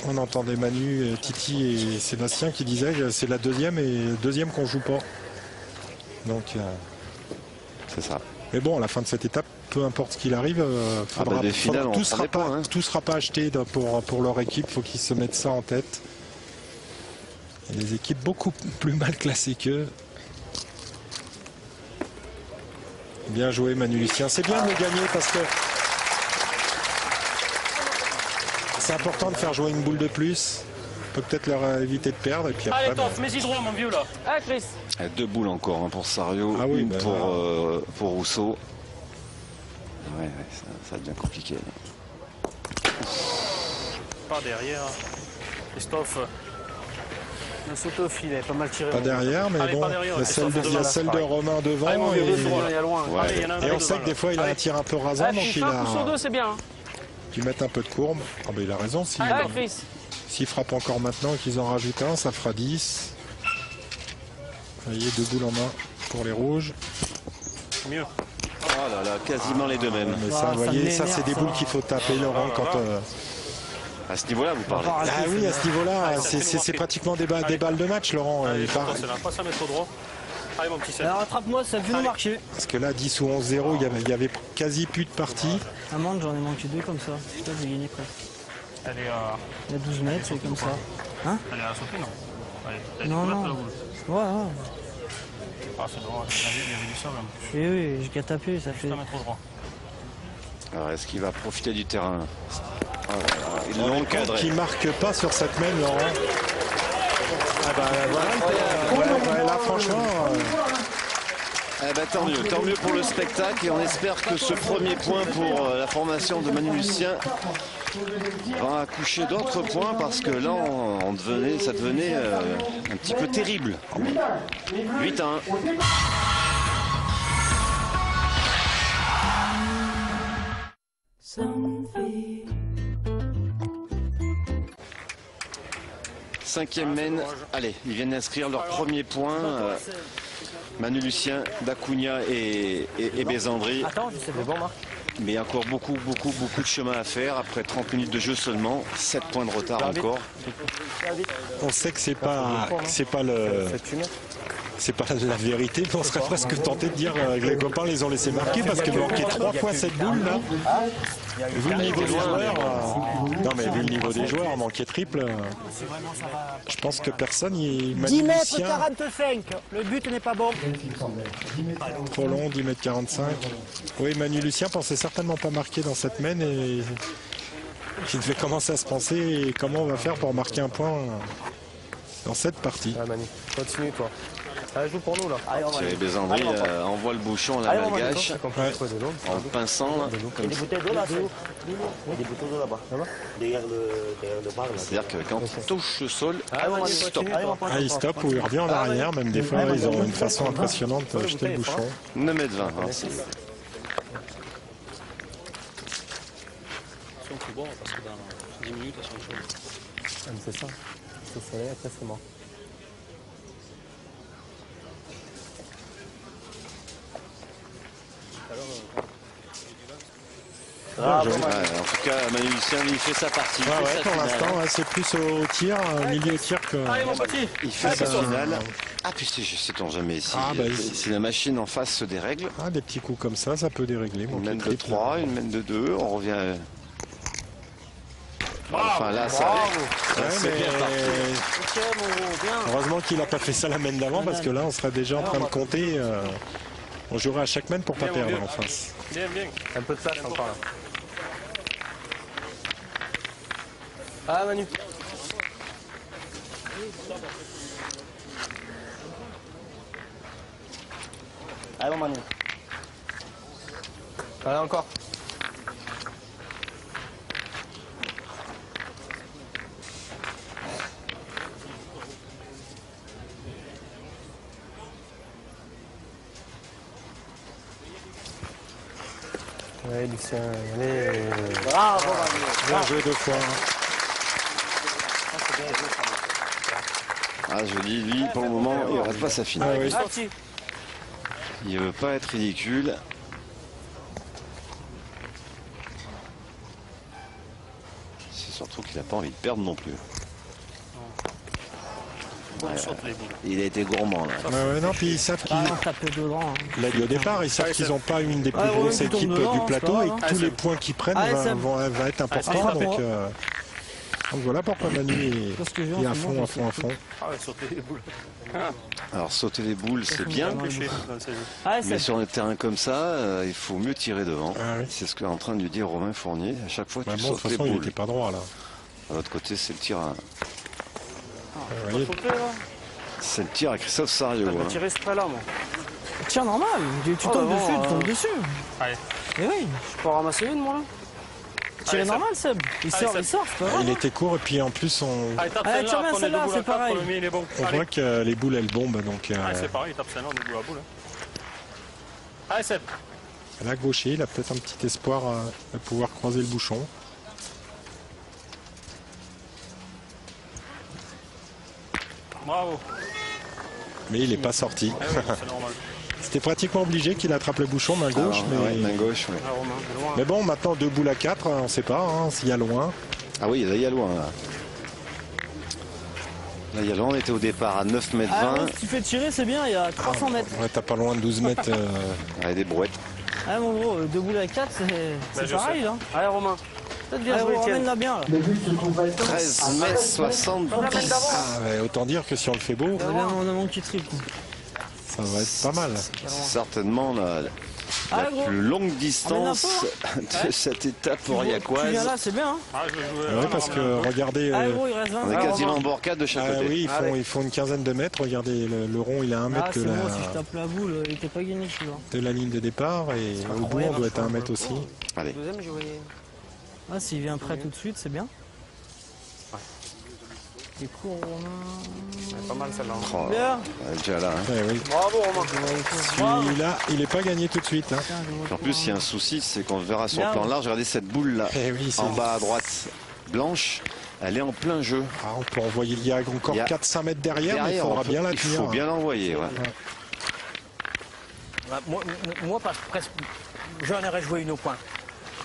on entendait Manu, Titi et Sébastien qui disaient que c'est la deuxième qu'on joue pas. Donc, C'est ça. mais bon, à la fin de cette étape, peu importe ce qu'il arrive, des finales, on tout prend des points, hein. tout sera pas acheté pour leur équipe. Il faut qu'ils se mettent ça en tête. Il y a des équipes beaucoup plus mal classées qu'eux. Bien joué, Manu Lucien. C'est bien de le gagner parce que c'est important de faire jouer une boule de plus. Peut-être leur éviter de perdre. Et puis après, Allez, Toff, mets-y droit, mon vieux, là. Ah, Chris. 2 boules encore, hein, pour Sario, Ah oui, une ben pour Rousseau. Ouais, ça devient compliqué. Pas derrière. Christophe. On a sauté au filet, pas mal tiré. Pas derrière, mais Allez, bon, pas derrière, il y a celle de Romain devant. Allez, mon vieux, Et, il y a loin. Ouais. Allez, il y en a un et on peu sait devant, que des fois, il a là. un tir un peu rasant, donc il Un coup sur a deux, c'est bien. Hein. qu'il mette un peu de courbe. Ah ben, il a raison, Allez, Chris. s'il frappe encore maintenant et qu'ils en rajoutent un, ça fera 10. Vous voyez, 2 boules en main pour les rouges. Mieux. Oh là là, quasiment les deux mêmes. Mais Ah, ça, vous ça voyez, me ça c'est l'énerve, des ça. boules qu'il faut taper, Laurent, quand... À ce niveau-là, vous parlez. Ah oui, à ce niveau-là, c'est pratiquement des balles de match, Laurent. Allez, Il part- c'est là, passe à mettre au droit. Allez, mon petit Seb. Alors attrape-moi, ça vient nous marcher. Parce que là, 10 ou 11-0, il y avait quasi plus de parties. Amande, j'en ai manqué 2 comme ça. Là, j'ai gagné presque. Elle est à... Il y a 12 mètres, c'est comme ça. Elle est à sauter, non? Allez, elle est Non, couverte, non. la boule. Ouais, ouais. Ah, c'est droit. Il y avait du sol, là. Et oui, j'ai qu'à taper, ça fait. Juste à mettre au droit. Alors, est-ce qu'il va profiter du terrain? Oh là là, ils l'ont encadré. Qui marque pas sur cette main, Laurent. Ah bah voilà, là, franchement... Eh ben, tant mieux pour le spectacle et on espère que ce premier point pour la formation de Manu Lucien va accoucher d'autres points parce que là ça devenait un petit peu terrible. 8-1. Cinquième mène. Allez, ils viennent d'inscrire leur premier point. Manu Lucien, Dacunha et Bézandry. Attends, je sais, mais bon, Marc. Mais il y a encore beaucoup de chemin à faire. Après 30 minutes de jeu seulement, 7 points de retard encore. On sait que c'est pas la vérité, mais on serait presque tenté de dire que les copains les ont laissés marquer parce que manquer 3 fois cette boule là. Vu le niveau des joueurs, non mais vu le niveau des joueurs, manquer triple, je pense que personne y 10 mètres 45, le but n'est pas bon. trop long, 10 mètres 45. Oui, Manu Lucien pensait certainement pas marquer dans cette main et il devait commencer à se penser comment on va faire pour marquer un point dans cette partie. Ouais, Manu, continue, toi. Allez, joue pour nous, là. C'est Bézandry envoie le bouchon à la malgache en pinçant. Là, Il y a comme des ça. bouteilles d'eau là, il y a des bouteilles d'eau là-bas. Derrière le bar là. C'est-à-dire que quand il touche le sol, Manu, stop. continue, toi. Ah, il stoppe ou il revient en arrière, même des fois ils ont une façon impressionnante de jeter le bouchon. 9 mètres 20. Hein, c'est- Si on peut boire, parce que dans 10 minutes, elles sont chaudes. C'est ça. C'est le soleil, après, c'est mort. Ouais, en tout cas, Manu Lucien, il fait sa partie. Il Ouais, fait ouais, sa pour finale. l'instant, ouais, c'est plus au tir, milieu tir que. Allez, mon petit. Il fait sa ça. finale. Ah putain, je sais-on jamais si, Ah, bah, si la machine en face se dérègle. Ah, des petits coups comme ça peut dérégler. Mon Une mène de triple. 3, une mène de 2, on revient. Enfin là, ça. Ouais, c'est mais bien parti. Ok, mon gros, bien. heureusement qu'il n'a pas fait ça la main d'avant parce que là, on serait déjà en train de compter. On jouerait à chaque main pour pas Bien, perdre bien. en face. Bien, bien. Un peu de place encore, là. Ah, Manu. Allez, Manu. Allez, encore. Ouais, Lucien, allez. Bravo, Manu. Bien joué 2 fois. Ah, je dis, lui, pour le moment, il ne rate pas sa finale. Ah oui. Parti. Il ne veut pas être ridicule. C'est surtout qu'il n'a pas envie de perdre non plus. On saute les boules. Il a été gourmand là. Ouais, non, puis ils savent qu'ils. Ah, on tape dedans. Hein. L'a dit au départ, ils savent qu'ils n'ont pas une des plus Ah ouais, grosses ils tombent équipes dedans, du c'est plateau pas et grave, que hein. tous les points qu'ils prennent Allez, Seb. vont être importants. Donc voilà pourquoi Manu Parce que je est viens à en ce fond, moment, à fond, à fond. Ah ouais, sauter les boules. Alors sauter les boules, c'est bien. Pêcher dans ces jeux. Allez, Mais c'est sur un terrain comme ça, il faut mieux tirer devant. Ah oui. C'est ce qu'est en train de lui dire Romain Fournier. À chaque fois, Bah tu bon, de sautes toute les façon, il boules. n'était pas droit là. À l'autre côté, c'est le tir à, Vous voyez, Sauter là. c'est le tir à Christophe Sariou. Je vais Hein. tirer ce près là, moi. Tiens, normal, tu tombes dessus, tu tombes dessus. Allez. Mais oui. Je peux en ramasser une, moi, là? Tirer Allez, normal, Seb. Il sort, Seb. c'est pas grave. Il était court et puis en plus on Allez, tape Allez, celle-là, tiens, après on est celle-là, debout c'est la quatre, pareil. premier, il est bon. on Allez. voit que les boules elles bombent donc C'est pareil, tape celle-là, on est debout à bout, là. Allez, Seb. là gaucher, il a peut-être un petit espoir de pouvoir croiser le bouchon. Bravo. Mais il n'est pas sorti. Ah oui, c'est normal. C'était pratiquement obligé qu'il attrape le bouchon main gauche, Ah, mais... ouais, main gauche, ouais. Ah, Romain, c'est loin. Mais bon, maintenant 2 boules à 4, on ne sait pas hein, s'il y a loin. Ah oui, là, il y a loin. Là, il y a loin, on était au départ à 9 mètres 20. Ah, ouais, si tu fais tirer, c'est bien, il y a 300 mètres. Ouais, t'as pas loin de 12 mètres. Avec des brouettes. Ah, mon gros, 2 boules à 4, c'est je pareil, sais. là. Allez, Romain. Peut-être bien Allez, joué, gros, Étienne. ramène-la bien, là. Le but se trouve maintenant 13 mètres 70. Ah, ouais, autant dire que si on le fait beau, On a mon petit triple. ça va être pas mal. Certainement la Allez, gros. plus longue distance de cette étape Tu viens oriacoise. là, c'est bien, hein. Ah, je vais jouer. Ah ouais, parce que regardez, Allez, gros, il reste 20. On est quasiment en bord 4 de chaque côté. oui, ils font une quinzaine de mètres. Regardez, le rond il est à 1 mètre Ah, c'est de, bon, la, si je tape la boule, il était pas gagné, celui-là. de la ligne de départ et au bout on doit être à 1 mètre aussi. Allez. Deuxième, j'ai joué. Ah, s'il vient prêt tout de suite, c'est bien. C'est court, Romain. Pas mal, celle-là. Oh, Bien. elle est déjà là. Hein. Ouais, oui. Bravo, Romain. Celui-là, il n'est pas gagné tout de suite. Hein. En plus, il y a un souci, c'est qu'on verra sur le Bien. plan large. Regardez cette boule là, Eh oui, c'est- en bas à droite, blanche. Elle est en plein jeu. Ah, on peut envoyer, il y a encore Il y a- 4-5 mètres derrière, mais il on faudra peut- bien la il tenir. faut bien l'envoyer. Ouais. Bah, moi presque, j'en aurais joué une au point.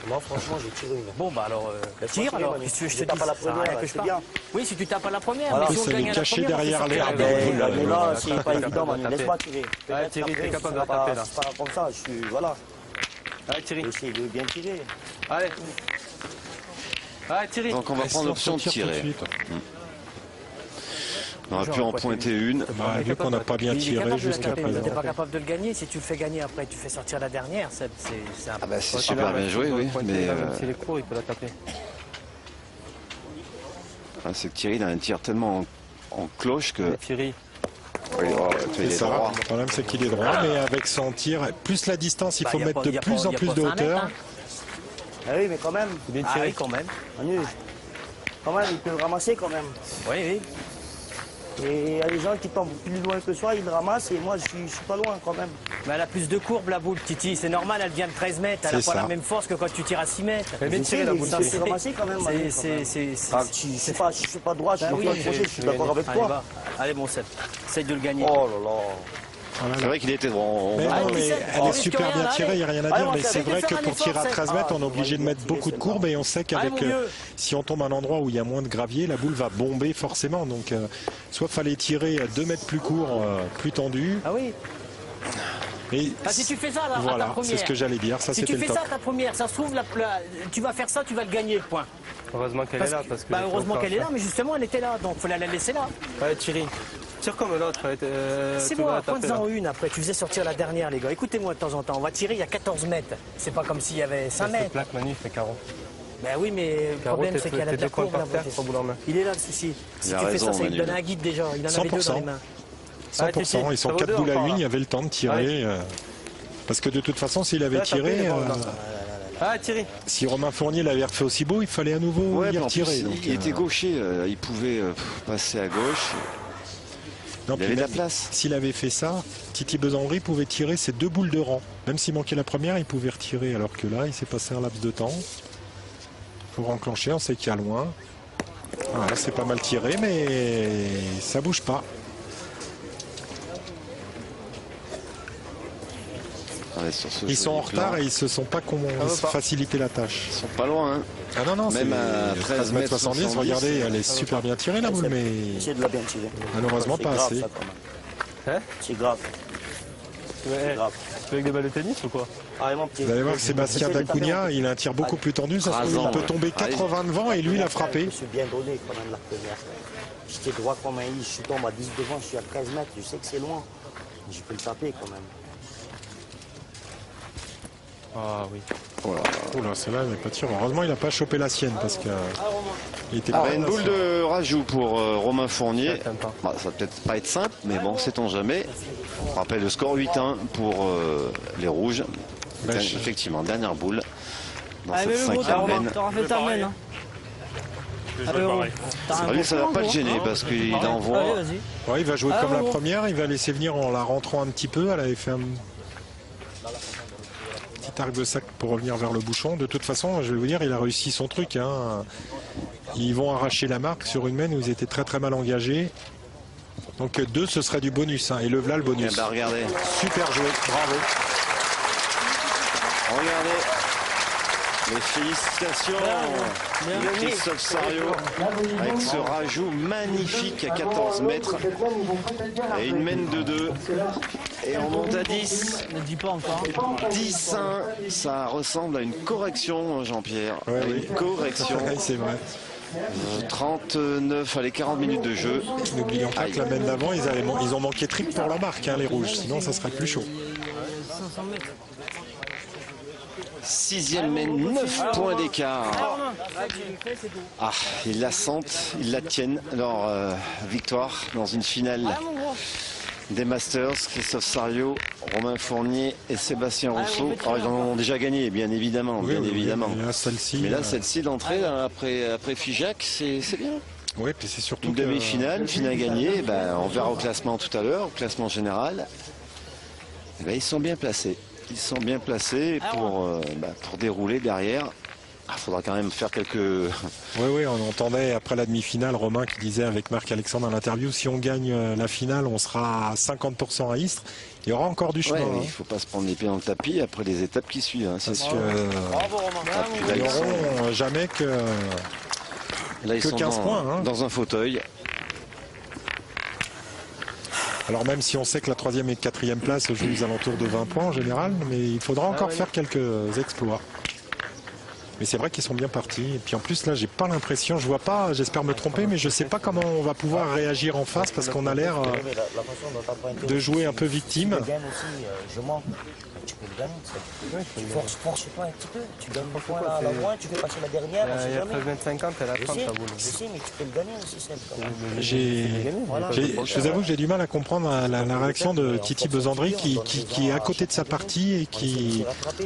Moi, franchement, j'ai tiré une. Bon, bah alors, tire alors. Qu'est-ce que tu veux que je te tape dise? à la Ça sert à première, rien que je c'est parle. bien. Oui, si tu tapes à la première, Voilà. mais si on C'est le les gagne à la cacher première, derrière on fait l'herbe. sortir la dernière. Mais là, c'est pas Capable évident, de man. taper. Laisse-moi tirer. Ouais, Thierry, Après, t'es capable c'est de pas- taper, là. C'est pas comme ça, je suis. Voilà. Allez, Thierry. Essaye de bien tirer. Allez. Allez, Thierry. Donc on va prendre l'option de tirer. On aurait pu en pointer une. Bah, vu qu'on n'a pas bien Il est tiré capable de la jusqu'à taper, mais présent. t'es pas capable de le gagner. Si tu le fais gagner après, tu fais sortir la dernière. C'est un Ah bah c'est Ouais, super bien joué, oui. Mais S'il est court, il peut la taper. c'est que Thierry il a un tir tellement en cloche que. Thierry. Oui, oh, tu vois, C'est il est ça, droit. le problème c'est qu'il est droit, mais avec son tir, plus la distance, il faut y a mettre pas- de y a plus pas- en y a plus pas de 20 mètres, hauteur. hein. Ah oui, mais quand même. Bien Ah tiré. oui, quand même. Manu, quand même, il peut le ramasser quand même. Oui, oui. Et il y a des gens qui tombent plus loin que soi, ils le ramassent et moi je suis pas loin quand même. Mais elle a plus de courbe, la boule, Titi. C'est normal, elle vient de 13 mètres. Elle n'a C'est pas ça. la même force que quand tu tires à 6 mètres. Elle vient de tirer la boule. Il s'est ramassé quand même. Manu, quand même. C'est. Ah, si je suis pas droit, je suis Bah oui, pas crochet, je suis d'accord avec Allez, toi. va. Allez, bon, Seb. Essaye de le gagner. Oh là là. C'est vrai qu'il était droit. Mais Ah, non, mais Vicente, elle on est risque super rien, bien là, tirée, il n'y a rien à allez, dire, on mais essaie c'est de vrai faire que un pour tirer à effort, 13 mètres, on est Ah, obligé de mettre beaucoup de courbes et on sait qu'avec Allez, mon vieux. si on tombe à un endroit où il y a moins de gravier, la boule va bomber forcément. Donc soit fallait tirer à 2 mètres plus court, plus tendu. Ah oui. Et Ah, si tu fais ça, là, à ta voilà, première. c'est ce que j'allais dire, ça Si c'était tu le fais top. ça à ta première, ça se trouve, tu vas faire ça, tu vas le gagner, le point. Heureusement qu'elle est là. Parce que Heureusement qu'elle est là, mais justement, elle était là, donc il fallait la laisser là. Allez, Thierry. Tire comme l'autre. C'est tu bon, vas taper, pointe-en là. une après, tu faisais sortir la dernière, les gars. Écoutez-moi de temps en temps, on va tirer, il y a 14 mètres. C'est pas comme s'il y avait 5 Cette mètres. plaque, Manu, il fait carreau. Ben oui, mais le Carreau, problème, c'est qu'il y a t'es la deux points courbe par là. terre, trois boules en main. Il est là le souci. Si Il a tu fais raison, ça, ça lui Manu. donne un guide déjà. Il en avait 2 dans les 100%. mains. 100%, ils sont ça vaut 4 deux boules à encore, 1, là. il y avait le temps de tirer. Parce que de toute façon, s'il avait Là, tapez les tiré, balles, là. Ah, Thierry. si Romain Fournier l'avait refait aussi beau, il fallait à nouveau Ouais, y mais en plus, retirer. donc, il était gaucher, il pouvait passer à gauche. non, Il puis avait de la même place. S'il avait fait ça, Titi Besanry pouvait tirer ses 2 boules de rang. Même s'il manquait la première, il pouvait retirer. Alors que là, il s'est passé un laps de temps. Pour enclencher, on sait qu'il y a loin. Voilà, c'est pas mal tiré, mais ça bouge pas. Ouais, sur ce Ils sont en joli plan. retard et ils se sont pas facilité la tâche. Ils sont pas loin. Hein. Ah non, non, Même c'est à 13 mètres 70. 70, Regardez, elle est super bien tirée la boule, mais Essayez de la bien tirer. malheureusement C'est pas grave, assez. ça, quand même. Hein C'est grave. Ouais. grave. Tu veux avec des balles de tennis ou quoi? Allez, mon petit. Vous allez voir que Sébastien Essayez de taper Dacunia, un peu. il a un tir beaucoup plus tendu. Ça se trouve, Rasant, il peut ouais. tomber 80 devant et lui, il a Je frappé. me suis bien donné quand même la première. J'étais droit comme un i, je suis tombé à 10 devant, je suis à 13 mètres, je sais que c'est loin. Je peux le taper quand même. Ah oui. Voilà. Oula, celle-là, il n'est pas tir. Heureusement, il n'a pas chopé la sienne parce que il était Alors, pas une boule de rajout pour Romain Fournier. Ça, t'aime pas. Bah, ça va peut-être pas être simple, mais bon, sait-on jamais. On rappelle le score 8-1 pour les rouges. Bah, Effectivement, dernière boule dans Allez, cette mais le gros, cinquième veine. t'auras fait ta main. Hein. Allez, gros. T'as un Ah, lui, gros ça va plan, pas le gros. gêner parce qu'il envoie. Allez, vas-y. Ouais, il va jouer Ah, comme la bon. première. Il va laisser venir en la rentrant un petit peu. Elle avait fait un petit arc de sac pour revenir vers le bouchon. De toute façon, je vais vous dire, il a réussi son truc. Hein. Ils vont arracher la marque sur une main où ils étaient très très mal engagés. Donc 2, ce serait du bonus. Hein. Et le voilà le bonus. Eh ben, regardez. Super joué, bravo. Regardez. Les félicitations de Christophe Sario avec ce rajout magnifique à 14 mètres et une mène de 2 et on monte à 10. Ne dis pas encore. 10-1, ça ressemble à une correction, Jean-Pierre. Ouais, oui. Une correction. Ouais, c'est vrai. 39, allez, 40 minutes de jeu. N'oublions pas que la mène d'avant, ils ont manqué triple pour la marque, hein, les rouges. Sinon, ça serait plus chaud. 500 mètres. 6e mène, 9 points d'écart. Ah, ils la sentent, ils la tiennent. Alors, victoire dans une finale des Masters. Christophe Sario, Romain Fournier et Sébastien Rousseau. Alors, ils en ont déjà gagné, bien évidemment. Oui, bien oui, évidemment. Mais là, celle-ci. Mais là, celle-ci d'entrée, après Figeac, c'est bien. Oui, puis c'est surtout Une demi-finale, une finale gagnée. Ben, on verra au classement tout à l'heure, au classement général. Eh ben, ils sont bien placés. Ils sont bien placés pour dérouler derrière. Il faudra quand même faire quelques... Oui, on entendait après la demi-finale Romain qui disait avec Marc-Alexandre dans l'interview, si on gagne la finale, on sera à 50% à Istres. Il y aura encore du chemin. Ouais, hein. il ne faut pas se prendre les pieds dans le tapis après les étapes qui suivent. Hein, c'est sûr. Bravo, Romain. Ils n'auront jamais que Là, ils sont 15 points. Hein. dans un fauteuil. Alors même si on sait que la 3e et 4e place se jouent aux alentours de 20 points en général, mais il faudra encore faire quelques exploits. Mais c'est vrai qu'ils sont bien partis. Et puis en plus là, j'ai pas l'impression, je vois pas, j'espère me tromper, mais je sais pas comment on va pouvoir réagir en face parce qu'on a l'air de jouer un peu victime. Tu peux le gagner. Force pas un petit peu. Tu gagnes le point à la loin, tu peux passer la dernière. Il y a 13,50, elle a 30 la boule. Je sais, mais tu peux le gagner aussi, celle. Je vous avoue que j'ai du mal à comprendre la réaction de Titi Besandry qui est à côté de sa partie et qui,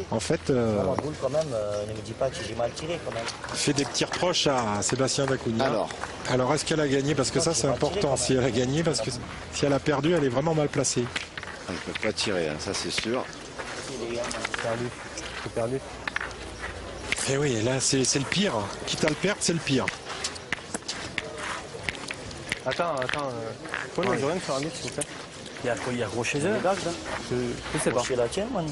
en fait, La boule, quand même, ne me dis pas que j'ai mal tiré, quand même. fait des petits reproches à Sébastien Dacunha. Alors est-ce qu'elle a gagné? Parce que ça, c'est important si elle a gagné, parce que si elle a perdu, elle est vraiment mal placée. Ils ne peuvent pas tirer, hein, ça c'est sûr. Perdu. C'est perdu. Et oui, là, c'est le pire. Quitte à le perdre, c'est le pire. Attends. Faut nous mesurer sur un but, s'il vous plaît. Il y a gros chez eux. Je sais pas. C'est la tienne, man.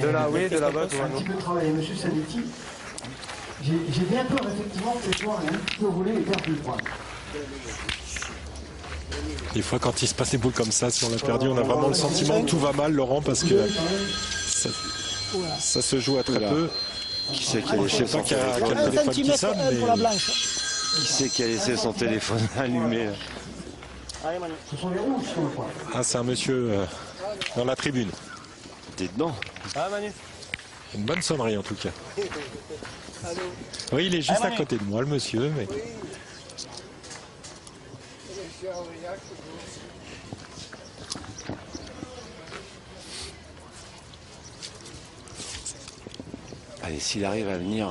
De là, oui, de là-bas, tu vois. Un petit peu travaillé, monsieur Sanetti. J'ai bien peur, effectivement, que ce soir, on ait un petit peu roulé et perdu le point. Des fois, quand il se passe des boules comme ça, si on l'a perdu, on a vraiment le sentiment que tout va mal, Laurent, parce que ça se joue à très peu. Qui c'est qui a Je laissé sais son pas quel téléphone téléphone qui sonne, mais Qui c'est qui a laissé son téléphone allumé là? Ce sont les rouges sur le point. c'est un monsieur dans la tribune. T'es dedans? Ah, Manu. Une bonne sonnerie, en tout cas. Oui, il est juste à côté de moi, le monsieur, mais... Allez, s'il arrive à venir...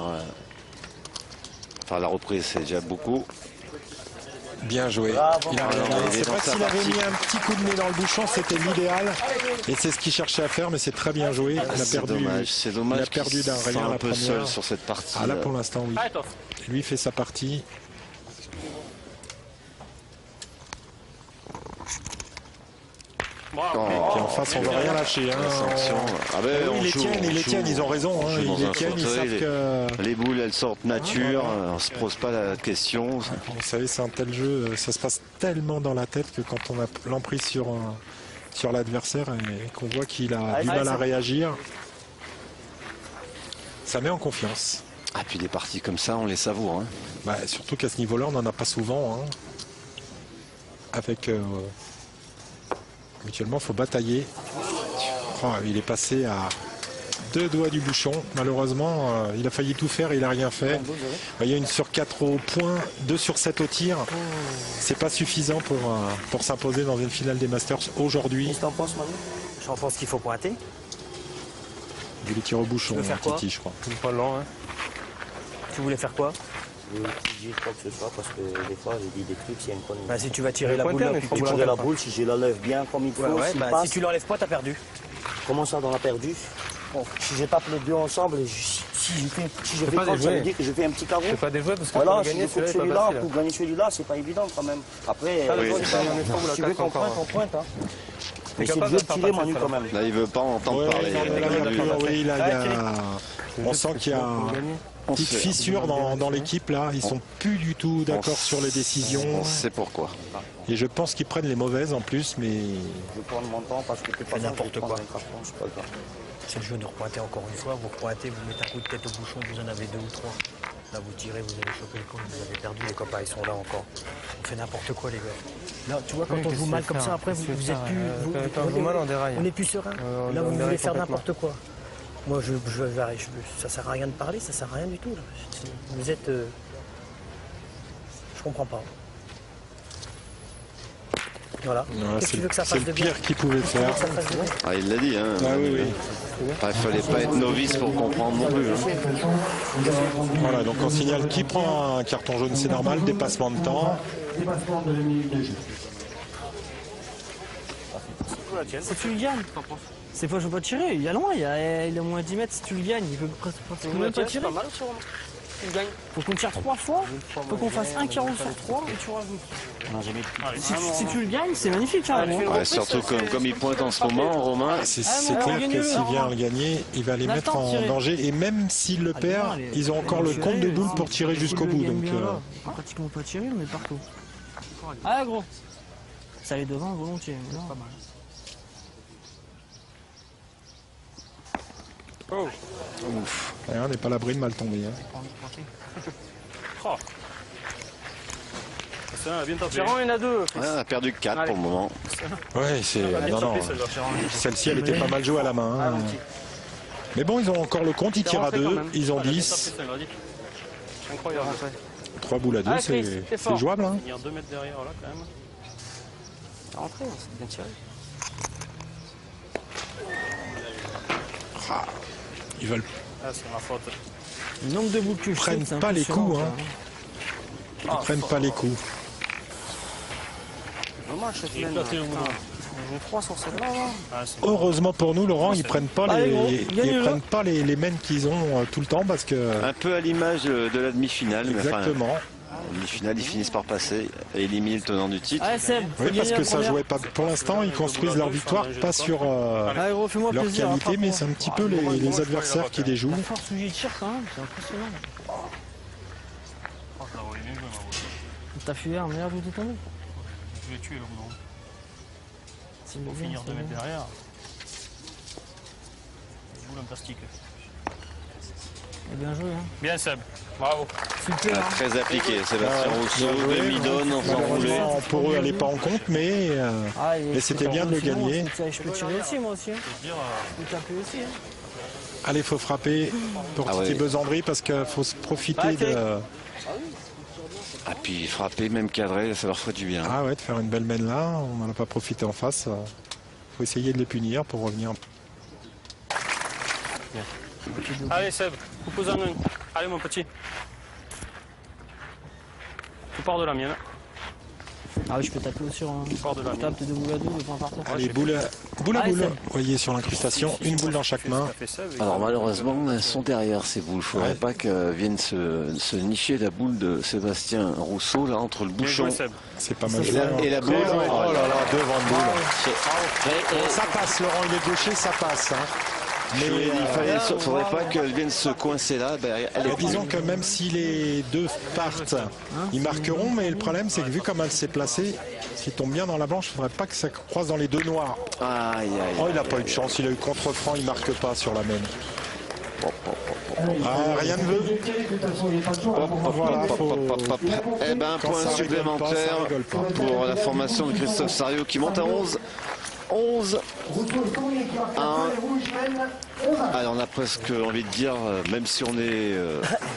Enfin, la reprise, c'est déjà beaucoup. Bien joué. Il a rien. C'est vrai que s'il avait mis un petit coup de nez dans le bouchon, c'était l'idéal. Et c'est ce qu'il cherchait à faire, mais c'est très bien joué. Il a perdu, C'est dommage. il a perdu d'un rien un la peu première. seul sur cette partie. Ah là, pour l'instant, oui. Lui fait sa partie. Et puis en face, on ne va rien lâcher. Hein. Ah ben, Oui, ils les tiennent, ils ont raison. Hein. Ils les tiennent, ils savent que... Les boules, elles sortent nature, on ne se pose pas la question. Vous savez, c'est un tel jeu, ça se passe tellement dans la tête que quand on a l'emprise sur l'adversaire et qu'on voit qu'il a du mal à réagir, ça met en confiance. Ah, puis des parties comme ça, on les savoure. Hein. Bah, surtout qu'à ce niveau-là, on n'en a pas souvent. Hein. Avec... Mutuellement, il faut batailler. Oh, il est passé à 2 doigts du bouchon. Malheureusement, il a failli tout faire, il n'a rien fait. Il y a une sur 4 au point, 2 sur 7 au tir. C'est pas suffisant pour s'imposer dans une finale des Masters aujourd'hui. Qu'est-ce que t'en penses, Manu? J'en pense qu'il faut pointer. Il les tire au bouchon, faire quoi? Titi, je crois. Pas lent, hein. Tu voulais faire quoi? Je vais étudier quoi que ce soit parce que des fois j'ai dit des trucs, s'il y a une connerie. Bah, si tu vas tirer la boule, là, puis Je tirerai la boule si je la lève bien comme il faut. ouais, s'il bah, passe. si tu l'enlèves pas, t'as perdu. Comment ça, dans la perdu? Bon, si je tape les deux ensemble, si je fais pas comme des ça veut jouets. dire que je fais un petit carreau. C'est pas des jouets parce que Voilà, pour si je gagner coupe celui-là, celui-là, c'est pas pour gagner celui-là, c'est pas évident quand même. Après, si tu veux qu'on pointe, on pointe. Hein. Mais c'est dur de tirer, Manu, quand même. Là, il veut pas entendre parler. On sent qu'il y a une petite fissure dans l'équipe là. Ils sont plus du tout d'accord sur les décisions. On sait pourquoi. Et je pense qu'ils prennent les mauvaises en plus, mais Je vais prendre mon temps parce que t'es pas n'importe quoi. C'est pas grave. C'est le jeu de repointer encore une fois. Vous repointez, vous mettez un coup de tête au bouchon, vous en avez 2 ou 3. Là, vous tirez, vous allez choper le compte, vous avez perdu. Les copains, ils sont là encore. On fait n'importe quoi, les gars. Là, tu vois, quand on joue mal comme ça, après, vous êtes plus. Quand on joue mal, on déraille. On n'est plus serein. Là, vous voulez faire n'importe quoi. Moi, ça sert à rien de parler, ça sert à rien du tout. Là. Vous êtes. Je comprends pas. Voilà. Qu'est-ce que tu veux que ça c'est fasse de le bien? pire qu'il pouvait Qu'est-ce que tu veux faire. que ça fasse de bien? Ah, il l'a dit, hein. Ah oui, oui. Il fallait pas être novice pour comprendre non plus. Voilà, donc on signale qui prend un carton jaune, c'est normal, dépassement de temps. Dépassement de 2 minutes de jeu. Si tu le gagnes, c'est pas je veux pas tirer, il y a loin, il est à moins 10 mètres, si tu le gagnes, il peut presque même pas tirer. Faut qu'on tire 3 fois, faut qu'on fasse un carreau sur 3 et tu rajoutes. Si tu le gagnes, c'est magnifique. Hein, Ouais, surtout comme il pointe en ce moment, Romain. C'est non, clair que gagnez-le, s'il vient à le gagner, il va les mettre en danger. Et même s'il le perd, ils ont encore le compte de boule pour tirer jusqu'au bout. Donc, pratiquement pas tiré, on est partout. Ah gros, ça allait devant volontiers. Mais non. Pas mal. on n'est pas à l'abri de mal tomber. Hein. Gérant, il y en a 2. Ouais, on a perdu 4 pour le moment. Ouais, c'est. Non. Celle-ci, elle était pas mal jouée à la main. Hein. Mais bon, ils ont encore le compte, ils tirent à 2, ils ont 10. Incroyable. 3 boules à 2, c'est jouable. Hein. Il y a 2 mètres derrière là quand même. C'est rentré, c'est bien tiré. Ils veulent C'est ma faute. Le nombre de boules que je prennent sais, pas les coups. Hein. ça. Ils prennent pas les coups. Dommage, cette Il est laine, éclaté au bout. on joue 3 sur celle-là. Heureusement pour nous, Laurent, ils prennent pas Allez, gros, les mènes qu'ils ont tout le temps parce que. Un peu à l'image de la demi-finale. Mais enfin, Exactement. en demi-finale, ils finissent par passer et éliminer le tenant du titre. Allez, Seb, Oui, parce que ça jouait pas. Pour l'instant, ils construisent leur victoire pas sur Allez, gros, fais-moi leur plaisir. qualité, mais c'est un petit peu les adversaires qui les jouent. La force où j'y tire quand même, c'est impressionnant. T'as fui hier, merde, où t'es tombé? Je vais tuer le bout. C'est Pour finir 2 mètres derrière. Boule en plastique. Bien joué, hein. Bien Seb, bravo. Super. Ah, très appliqué, Sébastien Rousseau, demi-donne, on s'en voulait. Malheureusement, pour eux, elle n'est pas en compte, mais c'était bien de le gagner. Je peux tirer aussi, moi aussi. Hein. Je peux taper aussi. Hein. Allez, il faut frapper pour Titi Besandry parce qu'il faut se profiter de. Ah, puis frapper, même cadrer, ça leur ferait du bien. Ah ouais, de faire une belle mène là, on n'en a pas profité en face. Il faut essayer de les punir pour revenir. Allez Seb, propose-en une. Allez mon petit. Tu pars de la mienne. Ah oui, je peux taper aussi. Hein. Tu pars de la Je mienne. tape de boule à 2, de point par terre. Allez, boule à boule. Allez, Seb. Vous voyez sur l'incrustation, une boule dans chaque main. Alors malheureusement, elles sont derrière ces boules. Il ne faudrait pas que vienne se nicher la boule de Sébastien Rousseau là entre le bouchon C'est pas mal. et la boule. Oh là là, devant le boule. Ça passe, Laurent, il est gaucher, ça passe. Hein. Mais il ne faudrait pas qu'elle vienne se coincer là. Disons que même si les deux partent, ils marqueront, mais le problème c'est que vu comme elle s'est placée, s'il tombe bien dans la blanche, il ne faudrait pas que ça croise dans les deux noirs. Oh, il n'a pas eu de chance, il a eu contre-franc, il ne marque pas sur la même. Ah, rien ne veut. Voilà, Eh ben, un point supplémentaire pour la formation de Christophe Sariou qui monte à 11. 11. Rousseau-Fournier qui marque un peu, les rouges mènent 11-1. Alors on a presque envie de dire, même si on est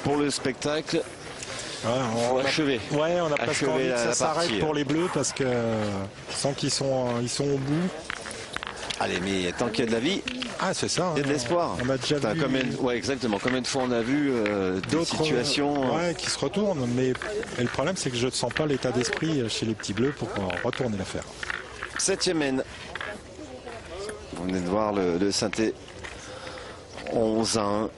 pour le spectacle, on va achever. Ouais, on a presque Achever envie que la ça s'arrête partie. pour les Bleus parce que sans qu'ils sont au bout. Allez, mais tant qu'il y a de la vie, Ah, c'est ça. il y a de l'espoir. On a déjà vu Ouais, exactement. Combien de fois on a vu des d'autres situations qui se retournent, mais le problème c'est que je ne sens pas l'état d'esprit chez les petits Bleus pour retourner l'affaire. 7e mène. On vient de voir le synthé 11-1.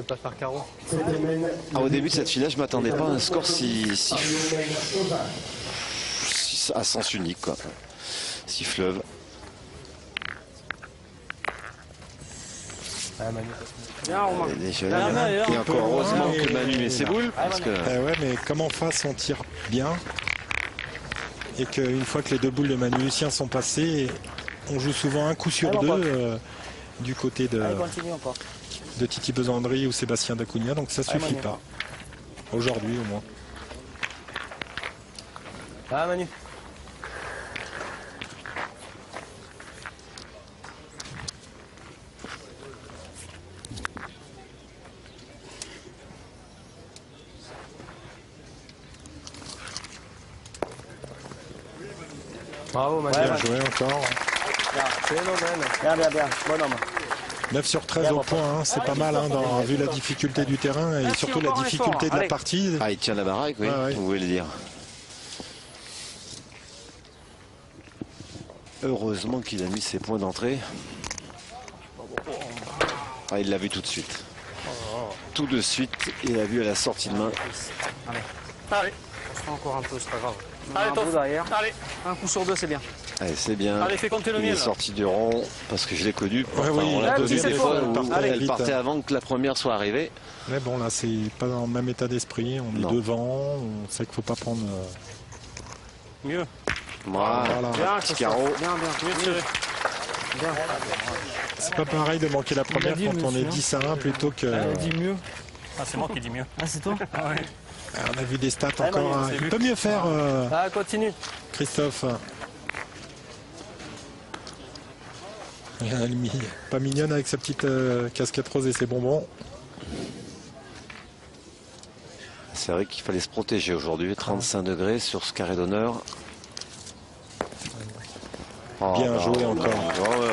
Pas faire carreau. Au début de cette finale, je ne m'attendais pas à un score à sens unique, quoi. Si fleuve. Et encore heureusement que Manu met ses boules. Parce que... ouais, mais comme en face on tire bien et qu'une fois que les deux boules de Manu Lucien sont passées, on joue souvent un coup sur deux du côté de Titi Besandri ou Sébastien Dacunha, donc ça suffit pas. Aujourd'hui au moins. Ah Manu. Bravo Manu. Bien joué encore. Bien, bonhomme. 9 sur 13 au point, hein, c'est pas mal vu la difficulté du terrain et surtout la difficulté de la partie. Ah, il tient la baraque, oui, vous pouvez le dire. Heureusement qu'il a mis ses points d'entrée. Ah, il l'a vu tout de suite. Tout de suite, il a vu à la sortie de main. Allez, on se fait encore un peu, c'est pas grave. Allez, top. Derrière. Allez, un coup sur deux, c'est bien. Allez, c'est bien. Allez, fais compter le Il mien. est sorti du rond parce que je l'ai connu. Ouais, oui, on l'a allez, connu c'est des fort. fois où Allez, elle vite. partait avant que la première soit arrivée. Mais bon, là, c'est pas dans le même état d'esprit. On est devant, on sait qu'il faut pas prendre. Mieux. Voilà, Bien, petit carreau. Bien, mieux tiré. C'est pas pareil de manquer la première dit, quand on est monsieur, 10-1 plutôt que. Elle dit mieux. Ah, c'est moi qui dis mieux. Ah, c'est toi? On a vu des stats encore. Il peut mieux faire, Ah continue. Christophe. Elle a mis pas mignonne avec sa petite casquette rose et ses bonbons. C'est vrai qu'il fallait se protéger aujourd'hui. 35 degrés sur ce carré d'honneur. Bien joué encore.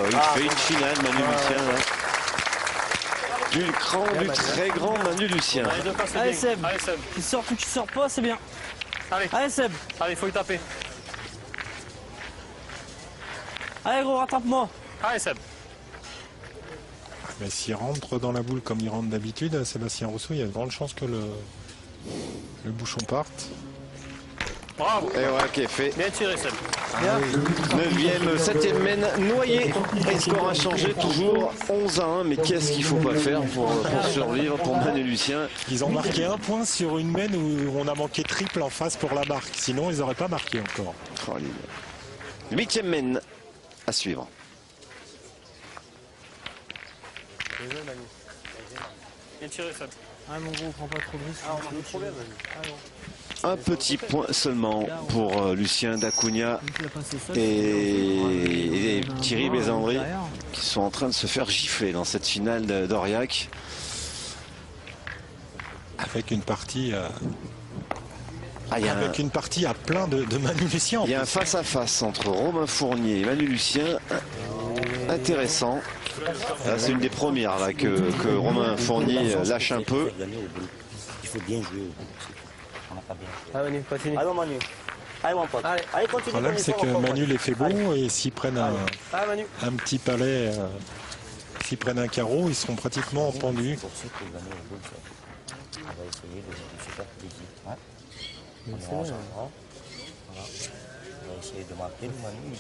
Il fait une finale, Manu Lucien. Là. Du très grand Manu Lucien. Allez, deux passes, c'est Allez, bien. Seb. Allez, Seb. Tu sors ou tu sors pas, c'est bien. Allez, Seb. Allez, faut y taper. Allez, gros, rattrape-moi. Allez, Seb. Mais s'il rentre dans la boule comme il rentre d'habitude, Sébastien Rousseau, il y a de grandes chances que le bouchon parte. Bravo. Et voilà qui est fait. Bien tiré, Seb. 9e, 7e mène, noyé. Et le score a changé, toujours 11-1. Mais qu'est-ce qu'il ne faut pas faire pour survivre pour Manu Lucien? Ils ont marqué un point sur une mène où on a manqué triple en face pour la marque. Sinon, ils n'auraient pas marqué encore. 8e mène à suivre. Bien tiré, Seb. Ah, mon gros, prends pas trop de risques. On a un problème. Un petit point seulement pour Lucien Dacunha Il a passé ça, et Thierry Besandri qui sont en train de se faire gifler dans cette finale d'Aurillac. Avec une partie, Une partie à plein de Manu Lucien. Il y a un face-à-face entre Romain Fournier et Manu Lucien intéressant. Là, c'est une des premières là, que Romain Fournier lâche un peu. Il faut bien jouer. On n'a pas bien. Ah Manu, continue. Allons Manu. Allez mon pote. Allez continue. Le problème, c'est que Manu les fait bon et s'ils prennent un petit palais, s'ils prennent un carreau, ils seront pratiquement pendus. Pour ceux qui gagnent au bout, on va essayer de se faire plaisir. Hein? On est ensemble, hein? Voilà. On va essayer de marquer. Manu, il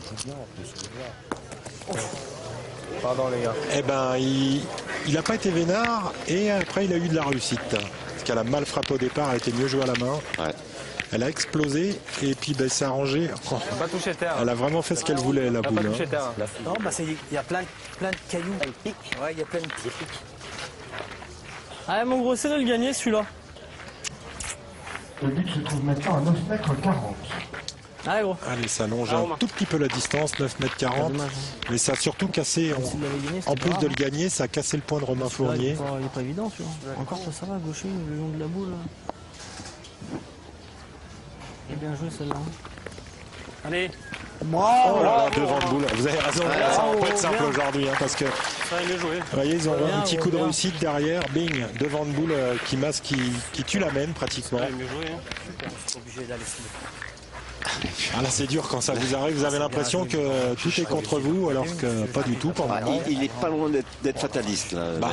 joue bien en plus. Il joue bien. Pardon les gars. Eh ben, il n'a pas été vénard et après il a eu de la réussite. Parce qu'elle a mal frappé au départ, elle était mieux jouée à la main. Ouais. Elle a explosé et puis ben, c'est arrangé. Pas toucher terre. Elle a vraiment fait ce qu'elle voulait, la Pas boule. toucher Hein. terre. Non, bah il y a plein de cailloux. Ouais, il y a plein de pieds. Allez, mon gros, c'est de le gagner, celui-là. Le but se trouve maintenant à 9 mètres 40. Allez, gros. Allez, ça allonge un tout petit peu la distance, 9 mètres 40. Dommage. Mais ça a surtout cassé, S'il l'avait gagné, c'était en plus pas de le grave. gagner, ça a cassé le point de Romain Celui-là, Fournier. il est pas évident, tu vois. Encore, toi, ça va, gaucher, le long de la boule. Là. Il est bien joué, celle-là. Allez, Oh là là, devant de boule. Vous avez raison, ça va pas être simple bien. aujourd'hui, hein, parce que ça a mieux joué. vous voyez, ils ont Bien, un petit coup de bien. réussite derrière, bing, devant de boule qui masse, qui tue la main pratiquement. Ça a mieux joué. Hein. Je suis obligé d'aller filer. Ah là, c'est dur quand ça vous arrive, vous avez l'impression que tout est contre vous, alors que pas du tout pour Ah, moi. il est pas loin d'être fataliste là. Bah,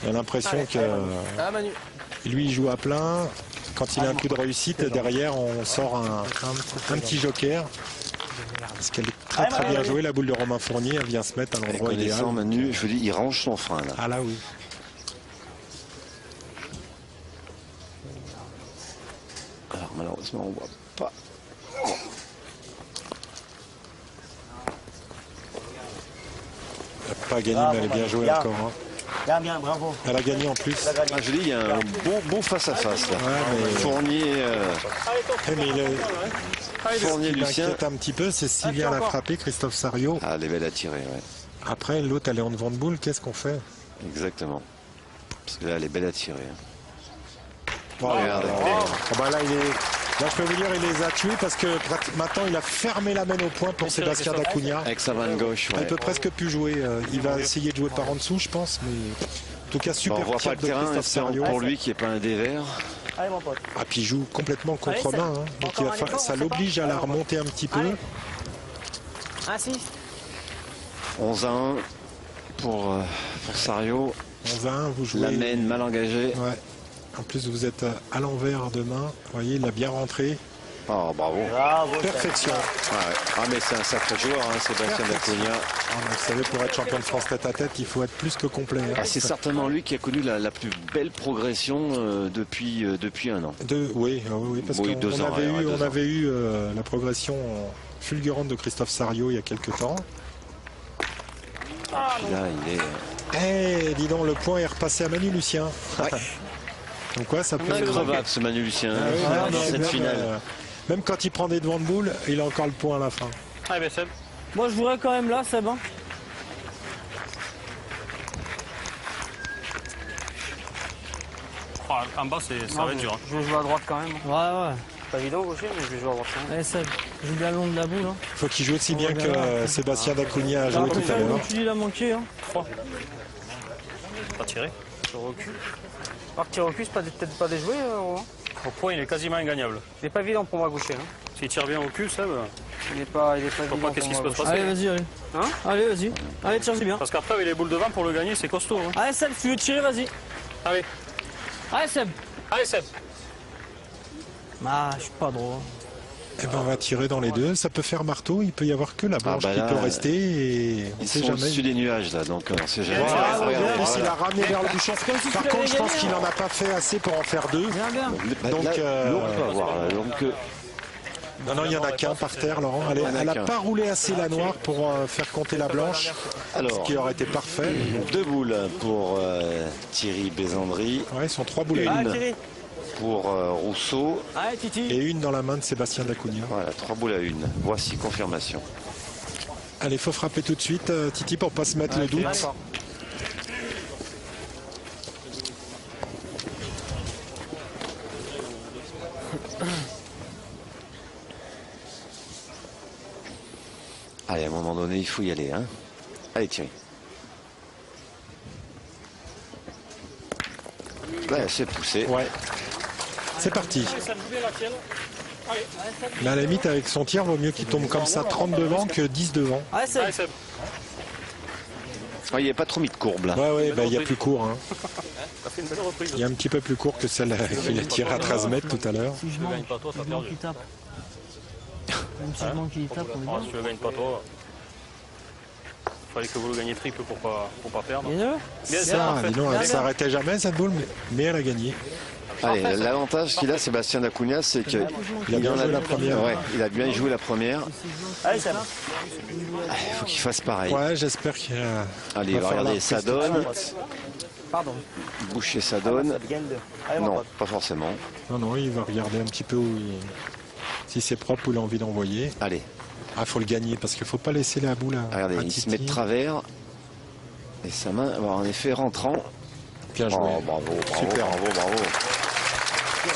il a l'impression que Ah Manu. lui il joue à plein. Quand il a un coup de réussite, derrière on sort un petit joker. Parce qu'elle est très très bien jouée, la boule de Romain Fournier, elle vient se mettre à l'endroit idéal. Connaissant Manu, je vous dis, il range son frein là. Ah là oui. Alors malheureusement, on voit pas. Elle n'a pas gagné, mais elle est bien jouée encore. Hein. Bien, bien, bravo. Elle a gagné en plus. Il a gagné. Ah, je dis, il y a un bon face-à-face là. Ouais, mais- Fournier, Mais Fournier, ce qui Lucien. m'inquiète un petit peu, c'est s'il vient la frapper, Christophe Sario. Ah, elle est belle à tirer, ouais. Après, l'autre, elle est en devant de boule, qu'est-ce qu'on fait? Exactement. Parce que là, elle est belle à tirer. Hein. Oh, Regardez. Ah bah là, là, je peux vous dire, il les a tués parce que maintenant, il a fermé la main au point pour Sébastien Dacunha. Avec sa main gauche, Il ouais. peut presque plus jouer. Il va essayer de jouer par en dessous, je pense, mais en tout cas, Bon, super on voit tir pas le de terrain, Christophe c'est Sario. pour lui qui est pas un dévers. Allez, mon pote. Ah, puis il joue complètement contre Allez, main. Hein. Donc encore un effort, ça on fait l'oblige à la remonter un petit peu. Allez. Insiste. 11 à 1 pour Sario. 11 à 1, vous jouez. La main mal engagée. Ouais. En plus, vous êtes à l'envers de main. Vous voyez, il l'a bien rentré. Oh, bravo. Bravo. Perfection. Ah, ouais. Ah, mais c'est un sacré joueur, hein, Sébastien Dacunha. Ah, mais vous savez, pour être champion de France tête à tête, il faut être plus que complet. Hein. Ah, c'est certainement lui qui a connu la plus belle progression depuis un an. Oui, parce Oui, qu'on 2 ans, avait, ouais, eu, 2 on ans. avait eu la progression fulgurante de Christophe Sario il y a quelques temps. Puis là, il est Eh, dis donc, le point est repassé à Manu Lucien. Donc quoi, ça peut... increvable ce Manu Lucien Ah oui, dans non, cette même, finale. même quand il prend des devants de boule, il a encore le point à la fin. Allez, ben Seb. Moi, je jouerais quand même là, Seb. Hein. Oh, en bas, ça va être dur. Hein. Je vais jouer à droite quand même. Ouais. Pas évident gaucher, mais je vais jouer à droite. Allez, Seb, joue bien le long de la boule. Hein. Il faut qu'il joue aussi bien va que bien. Sébastien Dacunha a joué tout à l'heure. Comme tu dis, il a manqué. Hein. Pas tiré. Tir au cul. Alors, tir au cul, c'est peut-être pas déjoué, Romain. Au point, il est quasiment ingagnable. Il n'est pas évident pour moi gaucher. Hein. S'il tire bien au cul, Seb, Il n'est pas je évident vois pas qu'est-ce qui se pour peut moi. se passer. Allez, vas-y, allez. Hein Allez, vas-y. Allez, tire bien. Parce qu'après, avec les boules devant, pour le gagner, c'est costaud. Hein. Allez, Seb, si tu veux tirer, vas-y. Allez, Allez, Seb. allez, Seb. Ah, je suis pas drôle. Eh ben, on va tirer dans les deux. Ça peut faire marteau. Il peut y avoir que la blanche bah qui là, peut rester. Et on Ils sait sont jamais. au-dessus des nuages là, donc on sait jamais. Ah, Regardez, en plus, il voilà. a ramené vers le bouchon. Par tu contre, l'avais je pense gagné, qu'il n'en a pas fait assez pour en faire deux. Bien, bien. Bah, Donc, là, l'autre peut avoir. Donc, Non, il n'y en a qu'un par terre, Laurent. Elle Il y en a n'a qu'un. pas roulé assez la noire pour faire compter la blanche, ce alors, qui aurait été parfait. 2 boules pour Thierry Bézandry, Ouais, ils sont 3 boules à Une. une. Thierry. pour Rousseau. Allez, Titi. Et une dans la main de Sébastien Dacunha. Voilà, 3 boules à 1. Voici confirmation. Allez, faut frapper tout de suite, Titi, pour pas se mettre le doute. D'accord. Allez, à un moment donné, il faut y aller. Hein. Allez, Thierry. Ouais, c'est poussé. Ouais. C'est parti. Mais à la limite, avec son tir, vaut mieux qu'il tombe comme ça 30 devant que 10 devant. Allez, Seb. Allez, Seb. Il n'y a pas trop mis de courbe là. Ouais, il y a plus court. Hein. T'as fait une belle reprise. Il y a un petit peu plus court que celle qu'il a tirée à 13 mètres tout à l'heure. Si je Tu ne manque, gagnes pas toi, si t'as je manque, perdu. il tape. Même si je manque, il tape, on est Ah, bien. si tu ne gagnes pas toi. Fallait que vous le gagniez triple pour pas perdre. Bien joué. Bien, Ça, parfait. dis donc, elle s'arrêtait jamais cette boule, mais elle a gagné. Allez, l'avantage qu'il a, Sébastien Dacunha, c'est qu'il Il a bien joué la première. Ouais, il a bien joué la première. Allez, Seb. Il faut qu'il fasse pareil. Ouais, j'espère qu'il a... Allez, il va faire la regarder, ça reprise tout de donne. suite. Pardon. Boucher, ça donne. Ça gagne deux. Allez, mon Non, pote. pas forcément. Non, il va regarder un petit peu où Si c'est propre ou il a envie d'envoyer. Allez. Ah, faut le gagner parce qu'il faut pas laisser la boule à Regardez, il se met de travers. Et sa main va avoir un effet rentrant. Bien joué. Oh, bravo, bravo, Super. bravo.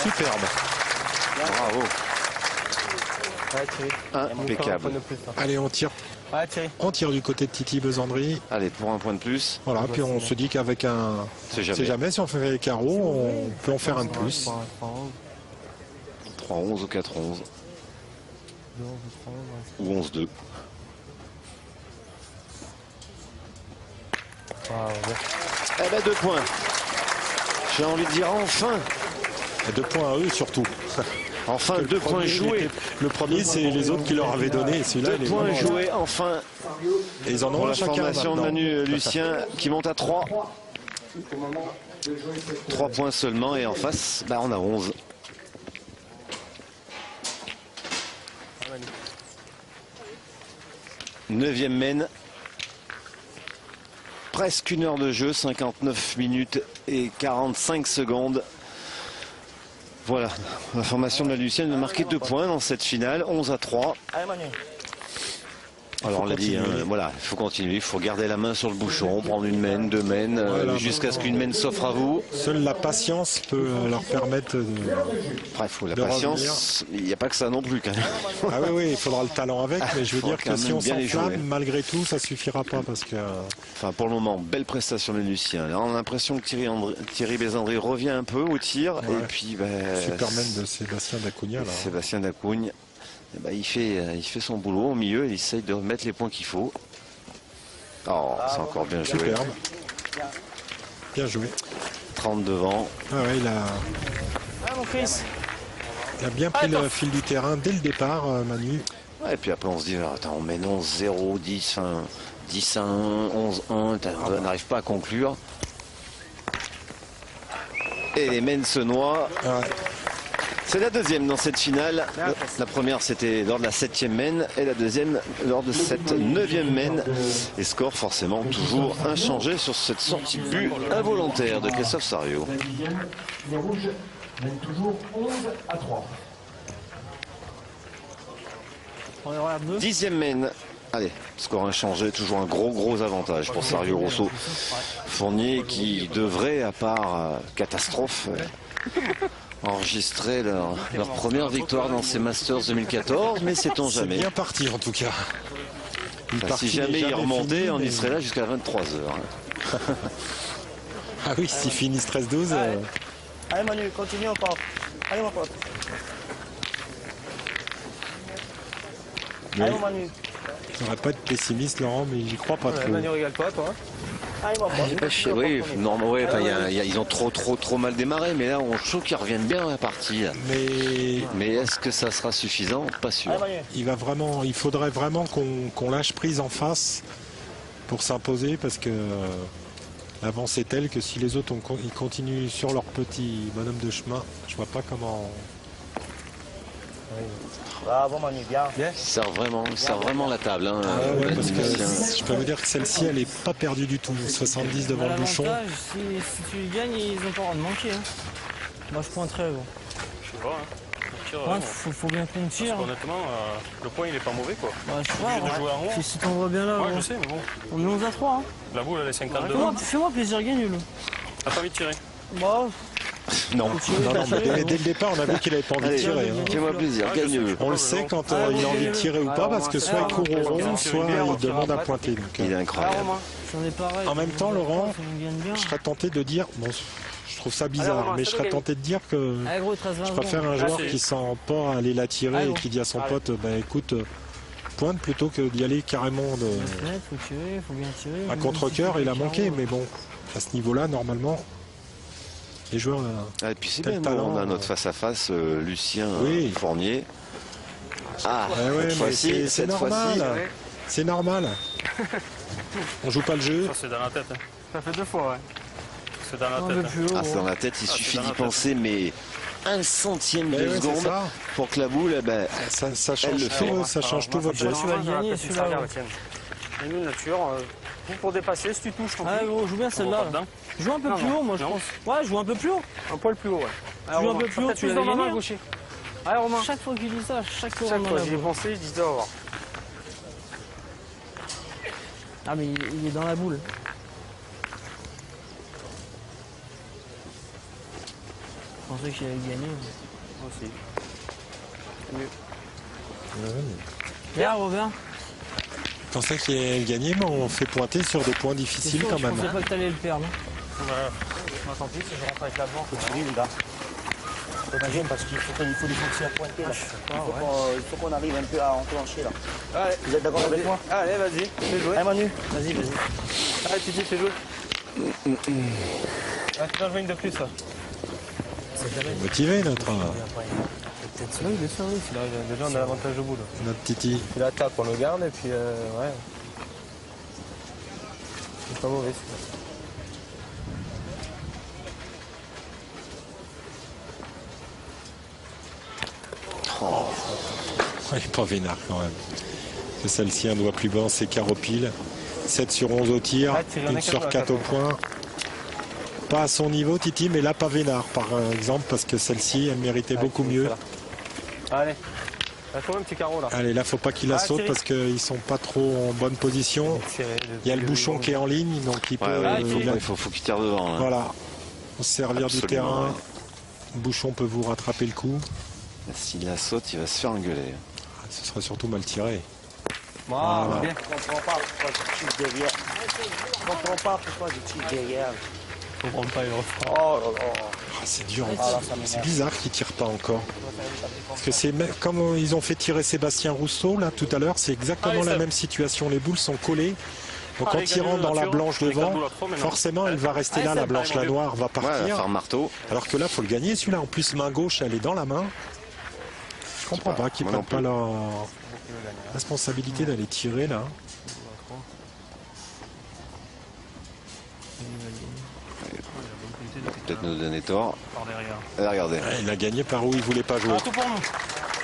Superbe. Bravo. Ouais, Thierry. Impeccable. Un point de plus, là. Allez, on tire. Ouais, Thierry. On tire du côté de Titi Besandry. Allez, pour un point de plus. Voilà, puis on se dit qu'avec un... C'est C'est jamais, si on fait les carreaux, on peut en faire un de plus. 3-11 ou 4-11. Ou 11-2. Eh ben 2 points. J'ai envie de dire enfin. Et 2 points à eux surtout. Enfin, 2 points joués. Le premier, c'est les autres qui leur avaient donné. Et celui-là, 2 points joués, enfin. Et ils en Pour ont la chacun formation de maintenant. Manu Lucien qui monte à 3. 3 points seulement et en face, bah, on a 11. Neuvième mène. Presque 1 heure de jeu, 59 minutes et 45 secondes. Voilà, la formation de la Lucienne a marqué 2 points dans cette finale, 11-3. Allez, Manu. Alors on l'a dit, hein, voilà, il faut continuer, il faut garder la main sur le bouchon, prendre une mène, 2 mènes, Voilà. jusqu'à ce qu'une mène s'offre à vous. Seule la patience peut leur permettre de... Après, il faut la de patience, il n'y a pas que ça non plus quand même. Ah oui, il faudra le talent avec, mais je veux Faut dire quand que si même on bien les s'enflamme, jouer. malgré tout, ça suffira pas parce que... Enfin, pour le moment, belle prestation des Luciens. Là, on a l'impression que Thierry Besandry revient un peu au tir. Ouais. Et puis, ben, Superman de Sébastien Dacugna, là. Sébastien Dacougne, eh ben, il fait son boulot au milieu. Il essaye de mettre les points qu'il faut. Oh, c'est encore bien joué. Superbe. Bien joué. 30 devant. Ah ouais, il mon Chris. a bien pris le fil du terrain dès le départ, Manu. Ouais, et puis après, on se dit, attends, on mène 11-0, 10, 10-1, 11-1, on n'arrive pas à conclure. Et les mènes se noient. Ouais. C'est la deuxième dans cette finale. La première, c'était lors de la 7e mène et la deuxième lors de cette 9e mène. Et score forcément toujours inchangé sur cette sortie de but involontaire de Christophe Sario. Les rouges mènent toujours 11-3. On est dans la 2. 10e mène. Allez, score inchangé, toujours un gros avantage pour Sario Rosso. Fournier qui devrait, à part catastrophe, enregistrer leur première victoire dans ces Masters 2014, mais sait-on C'est jamais. bien parti, en tout cas. Enfin, si jamais il remontait, on y serait là jusqu'à 23h. Ah oui, s'ils finissent 13-12... Allez, Manu, continue encore. Allez, mon pote. Allez, mon Manu. On va pas être pessimiste, Laurent, mais j'y crois pas trop. Manu, régale-toi, toi. Allez, mon pote. Oui, non, ouais, enfin, ils ont trop mal démarré, mais là, on trouve qu'ils reviennent bien à la partie. Mais est-ce que ça sera suffisant? Pas sûr. Allez, Manu. Il faudrait vraiment qu'on lâche prise en face pour s'imposer, parce que l'avance est telle que si les autres ils continuent sur leur petit bonhomme de chemin, je vois pas comment... Bravo, Manu, bien. Il sert vraiment la table. Hein, Ah ouais, parce que Lucien. je peux vous dire que celle-ci, elle est pas perdue du tout. 70 devant le bouchon. L'avantage, si tu gagnes, ils ont pas le droit de manquer. Hein. Moi, je pointerai. Bon. Je sais pas, hein. Le tir, Ouais, faut bien qu'on tire. parce qu'honnêtement, le point il est pas mauvais quoi. Ouais, je sais Obligé pas, de ouais. jouer en haut. Si t'en vois bien là, Ouais, ouais. je sais, mais bon. On est 11-3. Hein. La boule elle est 52. Fais-moi plaisir, gagne-le. T'as pas envie de tirer? Bah, Non. Non, mais dès le départ, on a vu qu'il avait pas envie de Allez, tirer. hein. fais-moi plaisir, gagne-le. On le sait quand il a envie de tirer ou pas, parce que soit il court au rond, soit il demande à pointer. Donc, Il est incroyable. j'en ai pareil. En même temps, Laurent, ça nous gagne bien. je serais tenté de dire, bon, je trouve ça bizarre, mais je serais tenté de dire que Allez, gros, 13 je préfère un joueur qui sent pas aller la tirer et qui dit à son pote, bah écoute, pointe plutôt que d'y aller carrément Faut tirer, faut bien tirer. à contre-cœur. Il a manqué, mais bon, à ce niveau-là, normalement, les joueurs... Ah, et puis c'est Tel bien, talent, on a notre face-à-face, Lucien Oui. Fournier. Ah, Ouais, ouais, cette mais fois-ci, c'est cette normal. fois-ci. C'est normal. On joue pas le jeu. Ça c'est dans la tête. Hein. Ça fait 2 fois, ouais. C'est dans la Un tête. peu Hein. plus haut. Ah, c'est dans la tête, il Ah, suffit c'est dans d'y la tête. penser, mais 1/100 de Ouais, c'est seconde ça. pour que la boule, eh ben, Ça change le fait. tout, ça change tout votre jeu. Tu vas gagner celui-là. J'ai mis une nature. Pour dépasser, si tu touches, tant Ah, pis. gros, joue bien celle-là. dedans. Joue un peu plus haut, moi, je non. pense. Ouais, joue un peu plus haut. Un poil plus haut, ouais. Joue un peu plus haut, Peut-être tu plus l'avais dans ma main gagné. gaucher. Allez Romain. Chaque fois qu'il dit ça, chaque fois j'y ai pensé, je disais au revoir. Ah mais il est dans la boule. Je pensais qu'il allait gagner. Moi aussi. Bien Robin. Je pensais qu'il allait gagner, mais on fait pointer sur des points difficiles quand même. Je pensais pas que t'allais le perdre. Ouais. Tant pis si je rentre avec la banque. Faut tirer, les gars. Faut tirer parce qu'il faut les foncer à pointer là. Il faut qu'on arrive un peu à enclencher là. Allez. Vous êtes d'accord avec moi? Allez, vas-y, fais jouer. Allez Manu. Vas-y. Allez, Titi, fais jouer. Ah, tu vas jouer une de plus, ça. Motivé notre Oui, bien sûr, oui. Déjà, on a l'avantage au bout. Là. notre Titi. Si la tape, on le garde et puis, ouais. C'est pas mauvais, celui-là. Il n'est pas vénard quand même. C'est celle-ci, un doigt plus bas, c'est carreau pile. 7 sur 11 au tir, 1 sur 4 au point. Pas à son niveau, Titi, mais là, pas vénard, par exemple, parce que celle-ci, elle méritait beaucoup mieux. Allez, il faut un petit carreau là. Allez, là, faut pas qu'il la saute parce qu'ils sont pas trop en bonne position. Il y a le bouchon qui est en ligne, donc il peut. Il faut qu'il tire devant. Hein. Voilà, pour se servir Absolument, du terrain. ouais. Le bouchon peut vous rattraper le coup. S'il la saute, il va se faire engueuler. Ce sera surtout mal tiré. Voilà. Je comprends pas pourquoi tu tires derrière. Je comprends pas pourquoi tu tires derrière. Je comprends pas les refrains. Oh là là. Ah, c'est dur. ça C'est m'énerve. bizarre qu'ils tirent pas encore. Parce que c'est comme ils ont fait tirer Sébastien Rousseau là tout à l'heure, c'est exactement la même situation. Les boules sont collées. Donc en tirant dans la blanche devant, forcément elle va rester là, la blanche, la noire va Ouais, elle va partir. faire marteau. Alors que là, faut le gagner celui-là. En plus, main gauche, elle est dans la main. Je comprends pas qu'ils moi non prennent pas leur responsabilité d'aller tirer là. Peut-être nous donner tort. Par derrière. Regardez. Ouais, il a gagné par où il voulait pas jouer. Tout pour nous.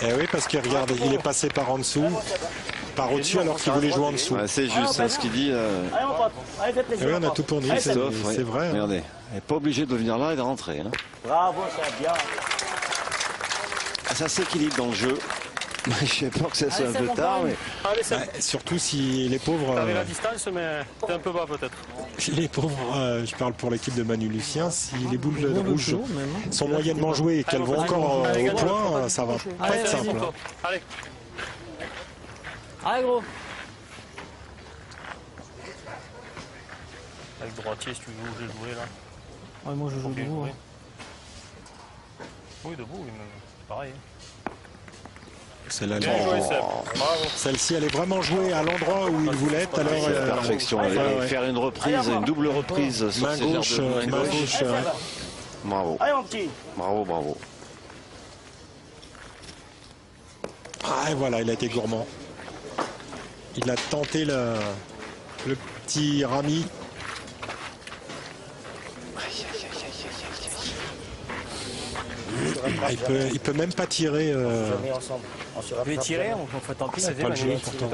Eh oui, parce qu'il regarde, il est passé par en dessous, par au-dessus alors qu'il voulait jouer en dessous. Ouais, c'est juste hein, ce qu'il dit. Allez mon pote, allez fais Eh plaisir. oui, on a mon pote. tout pour nous, c'est Christophe, c'est vrai. hein. Regardez. Elle n'est pas obligée de venir là et de rentrer. Hein. Bravo, c'est bien. Ça s'équilibre dans le jeu. J'ai peur que ça soit un peu tard. Mais... Allez, c'est Ouais, surtout si les pauvres, T'avais la distance, mais t'es un peu bas peut-être. les pauvres, je parle pour l'équipe de Manu Lucien, si les boules rouges sont moyennement jouées et qu'elles vont encore au point, ça va pas être simple. hein. Allez. Allez gros. Avec droitier, si tu veux bouger, jouer là. Ouais, moi je joue debout. Oui. Oui, debout, oui, mais c'est pareil. Celle-là, Bien joué, Seb. Bravo. celle-ci, elle est vraiment jouée à l'endroit où il voulait être. Alors, C'est la perfection. Elle va faire une reprise, une double reprise sur main ses airs gauche, de main main gauche. gauche. Bravo. Allez mon petit. Bravo, bravo. Ah, et voilà, il a été gourmand. Il a tenté le petit Rami. Ah, il peut même pas tirer. On est ensemble. On se Je vais rattrape tirer, jamais. on fait tant pis. C'est pas le jeu Il pourtant.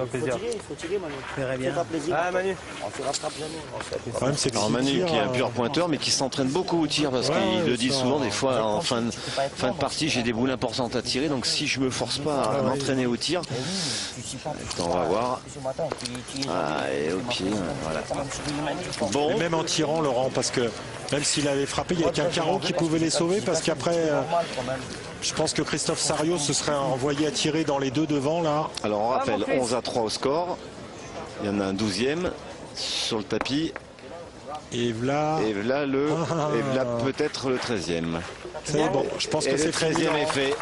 faut tirer Manu. Verrait bien. Fais-toi plaisir. Ah, Manu. On se rattrape jamais. On se Le problème, c'est que Alors s'il Manu tire, qui est un pur pointeur mais qui s'entraîne beaucoup au tir parce Ouais, qu'il le ouais, dit ça- souvent des fois en fin de partie j'ai des boules importantes à tirer donc si je me force pas à m'entraîner au tir on va voir. Ah, et au pied, voilà. Bon, Et même en tirant, Laurent, parce que même s'il avait frappé, il n'y a qu'un carreau qui pouvait les sauver parce qu'après, je pense que Christophe Sariot se serait envoyé à tirer dans les deux devant là. alors on rappelle 11-3 au score. Il y en a un 12e sur le tapis Et là, et là peut-être le 13e. c'est bon. Je pense Et que le c'est 13e est fait.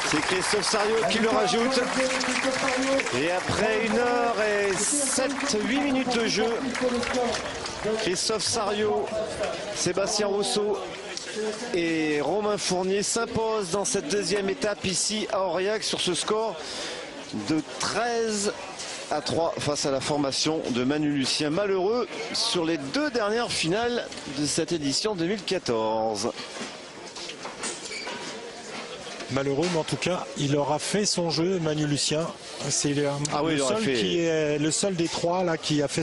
C'est Christophe Sariot qui le rajoute. Et après 1h07, 8 minutes de jeu, Christophe Sariot, Sébastien Rousseau et Romain Fournier s'imposent dans cette deuxième étape ici à Aurillac sur ce score de 13-3 face à la formation de Manu Lucien. Malheureux sur les deux dernières finales de cette édition 2014. malheureux, mais en tout cas, il aura fait son jeu, Manu Lucien. C'est Ah oui, il aura fait. le seul des trois là qui a fait